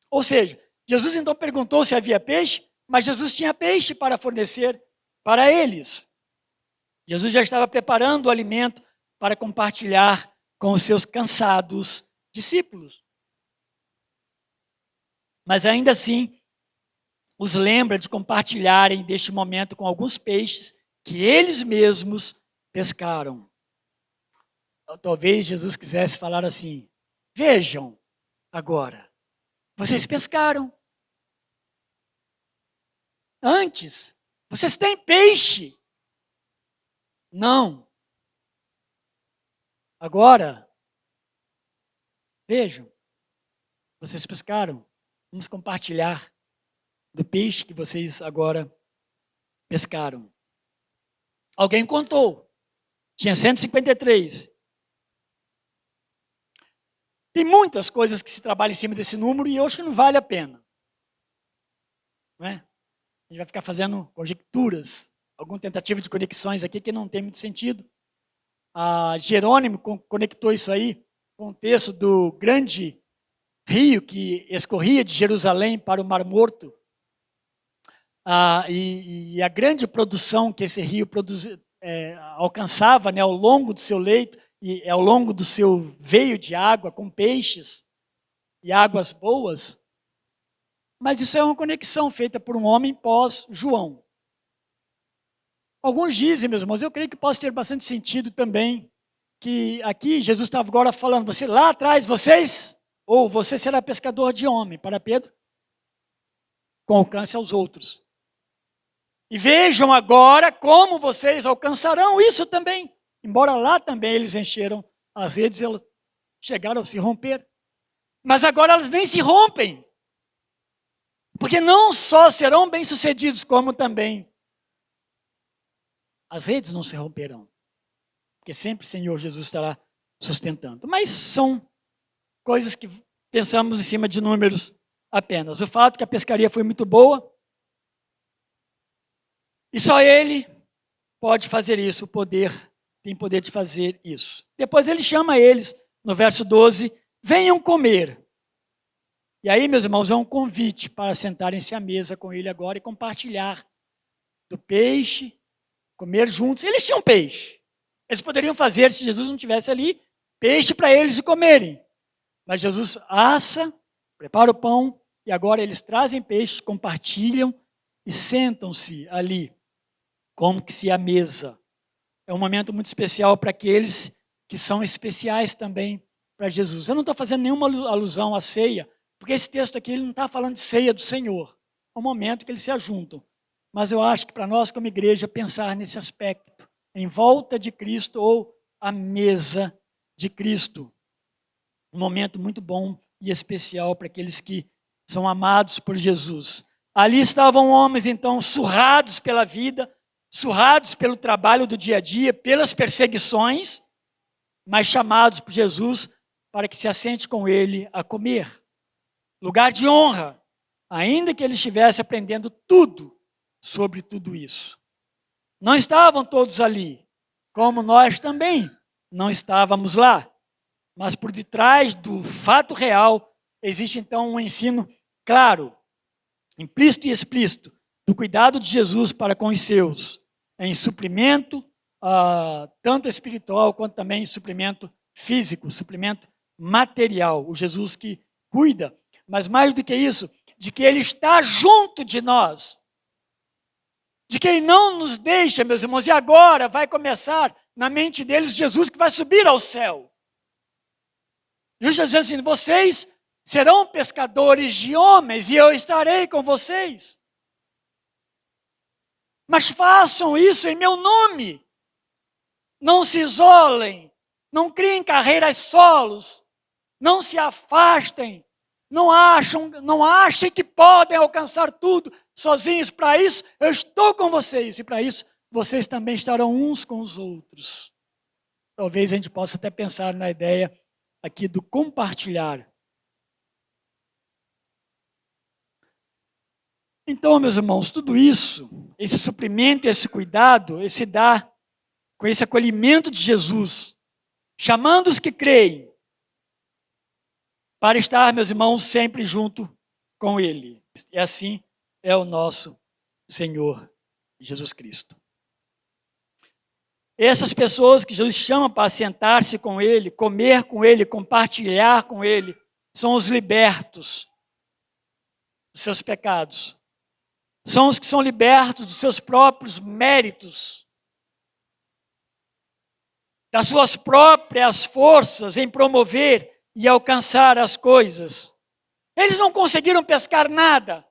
Ou seja, Jesus então perguntou se havia peixe, mas Jesus tinha peixe para fornecer para eles. Jesus já estava preparando o alimento para compartilhar com os seus cansados discípulos. Mas ainda assim, os lembra de compartilharem deste momento com alguns peixes que eles mesmos pescaram. Talvez Jesus quisesse falar assim: vejam agora, vocês pescaram. Antes, vocês têm peixe. Não. Agora, vejam, vocês pescaram. Vamos compartilhar do peixe que vocês agora pescaram. Alguém contou. Tinha 153. Tem muitas coisas que se trabalham em cima desse número e eu acho que não vale a pena. Não é? A gente vai ficar fazendo conjecturas, alguma tentativa de conexões aqui que não tem muito sentido. Jerônimo conectou isso aí com o texto do grande rio que escorria de Jerusalém para o Mar Morto. E a grande produção que esse rio alcançava, né, ao longo do seu leito e ao longo do seu veio de água com peixes e águas boas. Mas isso é uma conexão feita por um homem pós-João. Alguns dizem, meus irmãos, eu creio que possa ter bastante sentido também, que aqui Jesus estava agora falando, você lá atrás, você será pescador de homem, para Pedro, com alcance aos outros. E vejam agora como vocês alcançarão isso também. Embora lá também eles encheram as redes, elas chegaram a se romper. Mas agora elas nem se rompem. Porque não só serão bem-sucedidos, como também as redes não se romperão. Porque sempre o Senhor Jesus estará sustentando. Mas são coisas que pensamos em cima de números apenas. O fato que a pescaria foi muito boa, e só Ele pode fazer isso, tem poder de fazer isso. Depois Ele chama eles, no verso 12, venham comer. E aí, meus irmãos, é um convite para sentarem-se à mesa com Ele agora e compartilhar do peixe, comer juntos. Eles tinham peixe. Eles poderiam fazer, se Jesus não estivesse ali, peixe para eles comerem. Mas Jesus assa, prepara o pão, e agora eles trazem peixe, compartilham e sentam-se ali, como que se à mesa. É um momento muito especial para aqueles que são especiais também para Jesus. Eu não estou fazendo nenhuma alusão à ceia, porque esse texto aqui ele não está falando de ceia do Senhor. É um momento que eles se ajuntam. Mas eu acho que para nós como igreja pensar nesse aspecto, em volta de Cristo ou à mesa de Cristo. Um momento muito bom e especial para aqueles que são amados por Jesus. Ali estavam homens, então, surrados pela vida, surrados pelo trabalho do dia a dia, pelas perseguições, mas chamados por Jesus para que se assente com ele a comer. Lugar de honra, ainda que ele estivesse aprendendo tudo sobre tudo isso. Não estavam todos ali, como nós também não estávamos lá. Mas por detrás do fato real, existe então um ensino claro, implícito e explícito, do cuidado de Jesus para com os seus, em suprimento, tanto espiritual quanto também em suprimento físico, suprimento material. O Jesus que cuida, mas mais do que isso, de que Ele está junto de nós, de que Ele não nos deixa, meus irmãos, e agora vai começar na mente deles Jesus que vai subir ao céu. Jesus diz assim, vocês serão pescadores de homens e eu estarei com vocês. Mas façam isso em meu nome. Não se isolem, não criem carreiras solos, não se afastem, não achem que podem alcançar tudo sozinhos. Para isso, eu estou com vocês e para isso, vocês também estarão uns com os outros. Talvez a gente possa até pensar na ideia aqui do compartilhar. Então, meus irmãos, tudo isso, esse suprimento, esse cuidado, esse dar, com esse acolhimento de Jesus, chamando os que creem, para estar, meus irmãos, sempre junto com Ele. E assim é o nosso Senhor Jesus Cristo. Essas pessoas que Jesus chama para sentar-se com Ele, comer com Ele, compartilhar com Ele, são os libertos dos seus pecados. São os que são libertos dos seus próprios méritos, das suas próprias forças em promover e alcançar as coisas. Eles não conseguiram pescar nada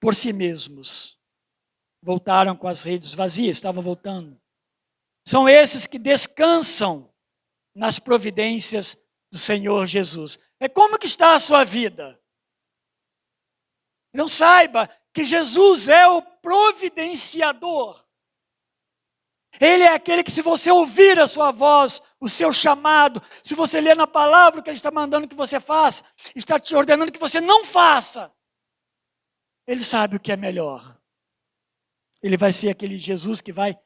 por si mesmos. Voltaram com as redes vazias, estavam voltando. São esses que descansam nas providências do Senhor Jesus. É como que está a sua vida? Não saiba que Jesus é o providenciador. Ele é aquele que, se você ouvir a sua voz, o seu chamado, se você ler na palavra o que Ele está mandando que você faça, está te ordenando que você não faça, Ele sabe o que é melhor. Ele vai ser aquele Jesus que vai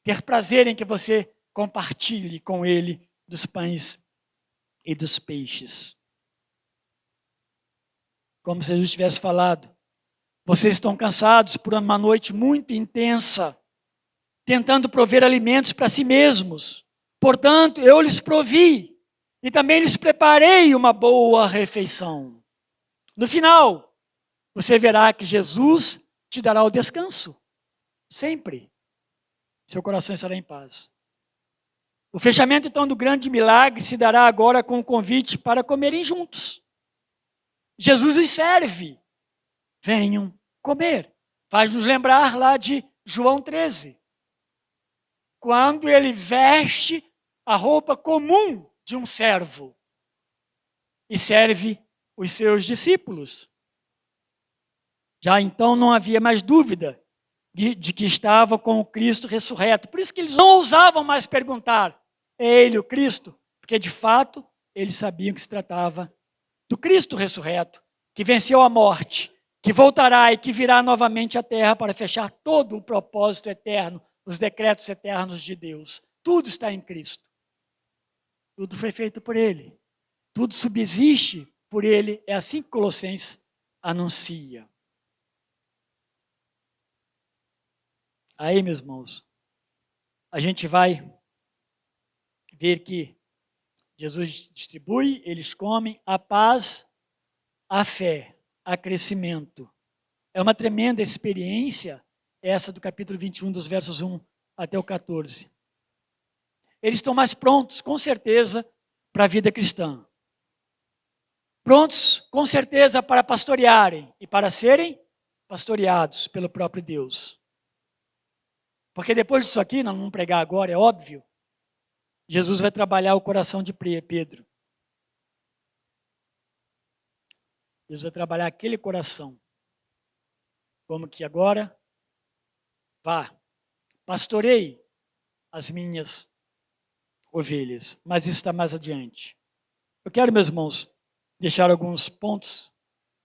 ter prazer em que você compartilhe com Ele dos pães e dos peixes. Como se Jesus tivesse falado, vocês estão cansados por uma noite muito intensa, tentando prover alimentos para si mesmos. Portanto, eu lhes provi e também lhes preparei uma boa refeição. No final, você verá que Jesus te dará o descanso. Sempre. Seu coração estará em paz. O fechamento, então, do grande milagre se dará agora com o convite para comerem juntos. Jesus os serve. Venham comer. Faz-nos lembrar lá de João 13. Quando ele veste a roupa comum de um servo e serve os seus discípulos. Já então não havia mais dúvida de que estava com o Cristo ressurreto. Por isso que eles não ousavam mais perguntar, é Ele o Cristo? Porque de fato eles sabiam que se tratava do Cristo ressurreto, que venceu a morte, que voltará e que virá novamente à terra para fechar todo o propósito eterno, os decretos eternos de Deus. Tudo está em Cristo. Tudo foi feito por Ele. Tudo subsiste por Ele. É assim que Colossenses anuncia. Aí, meus irmãos, a gente vai ver que Jesus distribui, eles comem, a paz, a fé, a crescimento. É uma tremenda experiência essa do capítulo 21, dos versos 1 até o 14. Eles estão mais prontos, com certeza, para a vida cristã. Prontos, com certeza, para pastorearem e para serem pastoreados pelo próprio Deus. Porque depois disso aqui, nós não vamos pregar agora, é óbvio, Jesus vai trabalhar o coração de Pedro. Jesus vai trabalhar aquele coração. Como que agora? Vá, pastorei as minhas ovelhas. Mas isso está mais adiante. Eu quero, meus irmãos, deixar alguns pontos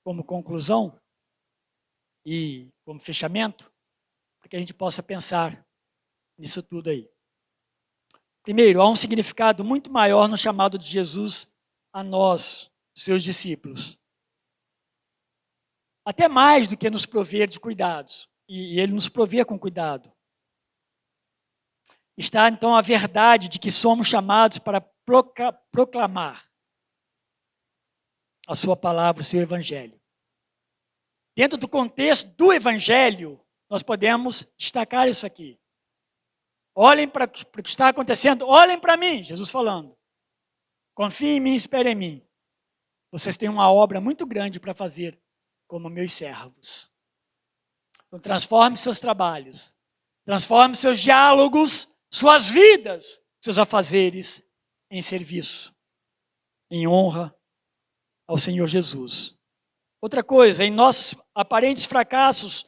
como conclusão e como fechamento, para que a gente possa pensar nisso tudo aí. Primeiro, há um significado muito maior no chamado de Jesus a nós, seus discípulos. Até mais do que nos prover de cuidados. E Ele nos provê com cuidado. Está, então, a verdade de que somos chamados para proclamar a sua palavra, o seu evangelho. Dentro do contexto do evangelho, nós podemos destacar isso aqui. Olhem para o que está acontecendo, olhem para mim, Jesus falando. Confiem em mim, esperem em mim. Vocês têm uma obra muito grande para fazer como meus servos. Então transforme seus trabalhos, transforme seus diálogos, suas vidas, seus afazeres em serviço, em honra ao Senhor Jesus. Outra coisa, em nossos aparentes fracassos,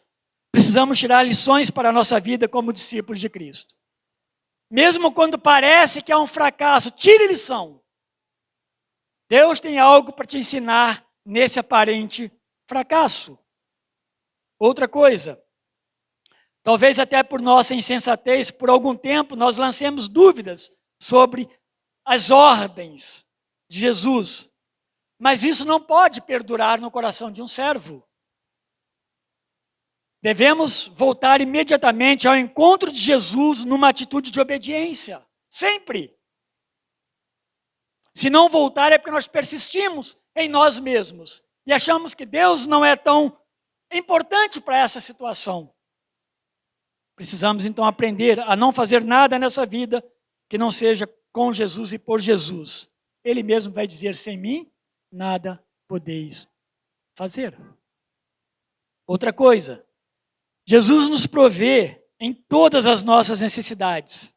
precisamos tirar lições para a nossa vida como discípulos de Cristo. Mesmo quando parece que é um fracasso, tire lição. Deus tem algo para te ensinar nesse aparente fracasso. Outra coisa, talvez até por nossa insensatez, por algum tempo nós lancemos dúvidas sobre as ordens de Jesus. Mas isso não pode perdurar no coração de um servo. Devemos voltar imediatamente ao encontro de Jesus numa atitude de obediência. Sempre. Se não voltar é porque nós persistimos em nós mesmos e achamos que Deus não é tão importante para essa situação. Precisamos então aprender a não fazer nada nessa vida que não seja com Jesus e por Jesus. Ele mesmo vai dizer: sem mim, nada podeis fazer. Outra coisa, Jesus nos provê em todas as nossas necessidades.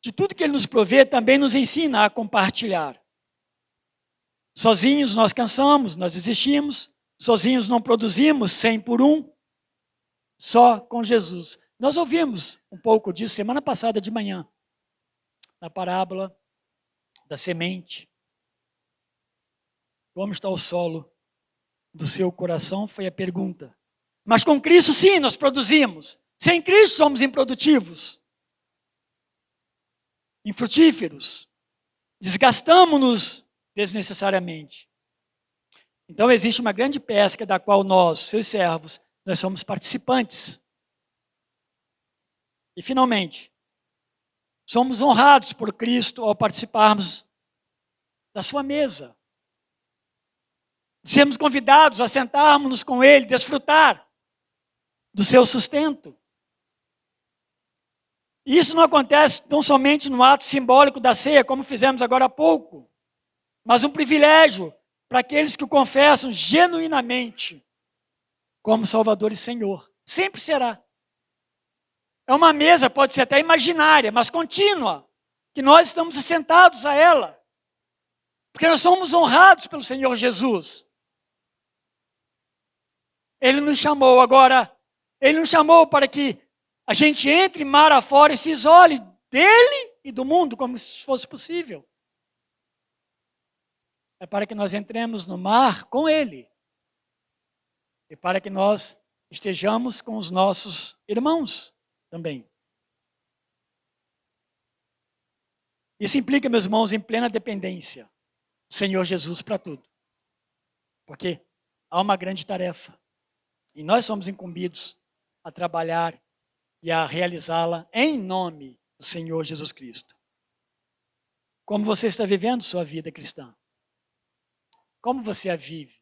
De tudo que Ele nos provê, também nos ensina a compartilhar. Sozinhos nós cansamos, nós desistimos. Sozinhos não produzimos 100 por 1. Só com Jesus. Nós ouvimos um pouco disso semana passada de manhã, na parábola da semente. Como está o solo do seu coração? Foi a pergunta. Mas com Cristo, sim, nós produzimos. Sem Cristo, somos improdutivos, infrutíferos. Desgastamos-nos desnecessariamente. Então, existe uma grande pesca da qual nós, seus servos, nós somos participantes. E, finalmente, somos honrados por Cristo ao participarmos da sua mesa. Sermos convidados a sentarmos com Ele, desfrutar do seu sustento. E isso não acontece tão somente no ato simbólico da ceia, como fizemos agora há pouco, mas um privilégio para aqueles que o confessam genuinamente como Salvador e Senhor. Sempre será. É uma mesa, pode ser até imaginária, mas contínua, que nós estamos sentados a ela, porque nós somos honrados pelo Senhor Jesus. Ele nos chamou agora, Ele nos chamou para que a gente entre mar afora e se isole dele e do mundo, como se fosse possível. É para que nós entremos no mar com Ele. E para que nós estejamos com os nossos irmãos também. Isso implica, meus irmãos, em plena dependência do Senhor Jesus para tudo. Porque há uma grande tarefa. E nós somos incumbidos a trabalhar e a realizá-la em nome do Senhor Jesus Cristo. Como você está vivendo sua vida cristã? Como você a vive?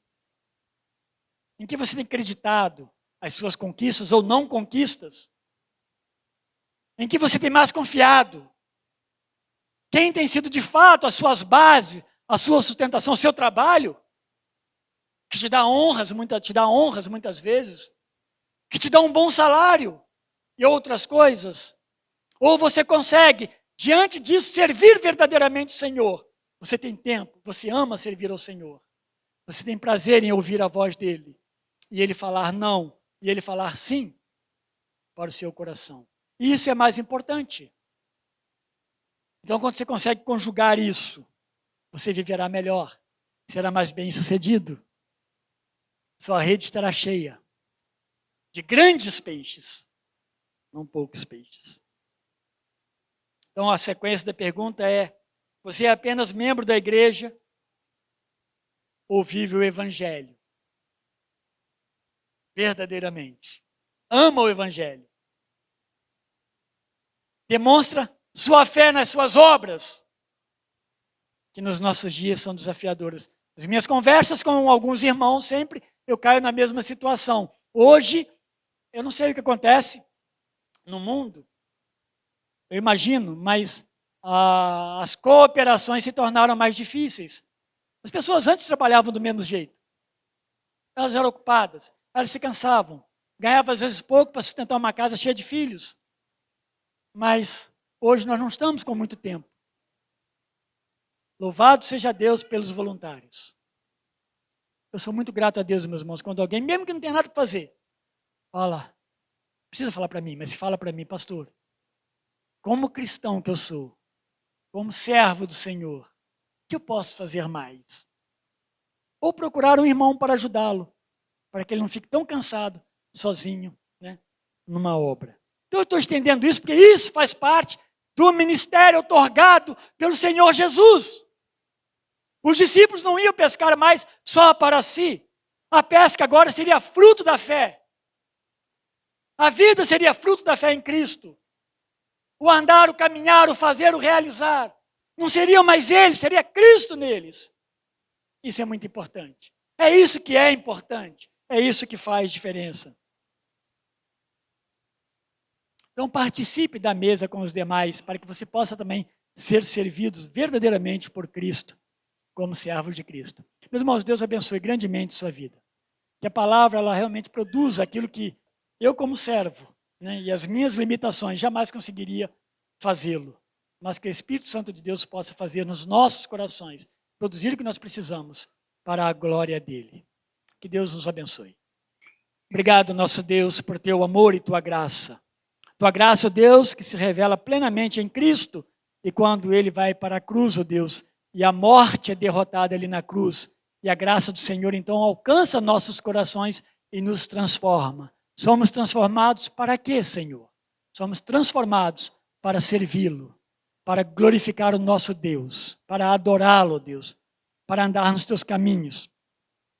Em que você tem acreditado as suas conquistas ou não conquistas? Em que você tem mais confiado? Quem tem sido de fato as suas bases, a sua sustentação, o seu trabalho? Que te dá honras muitas vezes, que te dá um bom salário e outras coisas. Ou você consegue, diante disso, servir verdadeiramente o Senhor. Você tem tempo, você ama servir ao Senhor. Você tem prazer em ouvir a voz dEle. E Ele falar não, e Ele falar sim para o seu coração. E isso é mais importante. Então, quando você consegue conjugar isso, você viverá melhor, será mais bem-sucedido. Sua rede estará cheia de grandes peixes, não poucos peixes. Então, a sequência da pergunta é: você é apenas membro da igreja ou vive o Evangelho? Verdadeiramente. Ama o Evangelho. Demonstra sua fé nas suas obras, que nos nossos dias são desafiadoras. As minhas conversas com alguns irmãos, sempre eu caio na mesma situação. Hoje, eu não sei o que acontece no mundo, eu imagino, mas as cooperações se tornaram mais difíceis. As pessoas antes trabalhavam do mesmo jeito. Elas eram ocupadas, elas se cansavam, ganhavam às vezes pouco para sustentar uma casa cheia de filhos. Mas hoje nós não estamos com muito tempo. Louvado seja Deus pelos voluntários. Eu sou muito grato a Deus, meus irmãos, quando alguém, mesmo que não tenha nada para fazer, fala, precisa falar para mim, mas fala para mim, pastor, como cristão que eu sou, como servo do Senhor, o que eu posso fazer mais? Ou procurar um irmão para ajudá-lo, para que ele não fique tão cansado, sozinho, né, numa obra. Então eu estou estendendo isso porque isso faz parte do ministério otorgado pelo Senhor Jesus. Os discípulos não iam pescar mais só para si. A pesca agora seria fruto da fé. A vida seria fruto da fé em Cristo. O andar, o caminhar, o fazer, o realizar. Não seriam mais eles, seria Cristo neles. Isso é muito importante. É isso que é importante. É isso que faz diferença. Então participe da mesa com os demais, para que você possa também ser servidos verdadeiramente por Cristo, como servos de Cristo. Meus irmãos, Deus abençoe grandemente sua vida. Que a palavra ela realmente produza aquilo que eu como servo, né, e as minhas limitações jamais conseguiria fazê-lo. Mas que o Espírito Santo de Deus possa fazer nos nossos corações, produzir o que nós precisamos para a glória dele. Que Deus nos abençoe. Obrigado, nosso Deus, por teu amor e tua graça. Tua graça, ó Deus, que se revela plenamente em Cristo, e quando ele vai para a cruz, ó Deus, e a morte é derrotada ali na cruz, e a graça do Senhor então alcança nossos corações e nos transforma. Somos transformados para quê, Senhor? Somos transformados para servi-lo, para glorificar o nosso Deus, para adorá-lo, Deus, para andar nos teus caminhos,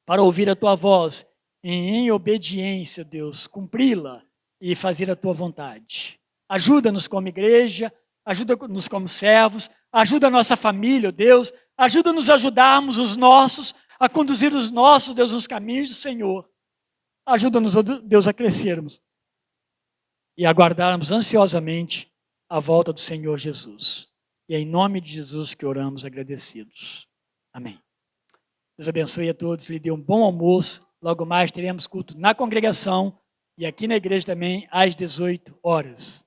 para ouvir a tua voz e em obediência, Deus, cumpri-la e fazer a tua vontade. Ajuda-nos como igreja, ajuda-nos como servos, ajuda a nossa família, Deus, ajuda-nos a ajudarmos os nossos, a conduzir os nossos, Deus, nos caminhos do Senhor. Ajuda-nos, Deus, a crescermos e aguardarmos ansiosamente a volta do Senhor Jesus. E é em nome de Jesus que oramos agradecidos. Amém. Deus abençoe a todos, lhe dê um bom almoço. Logo mais teremos culto na congregação e aqui na igreja também às 18 horas.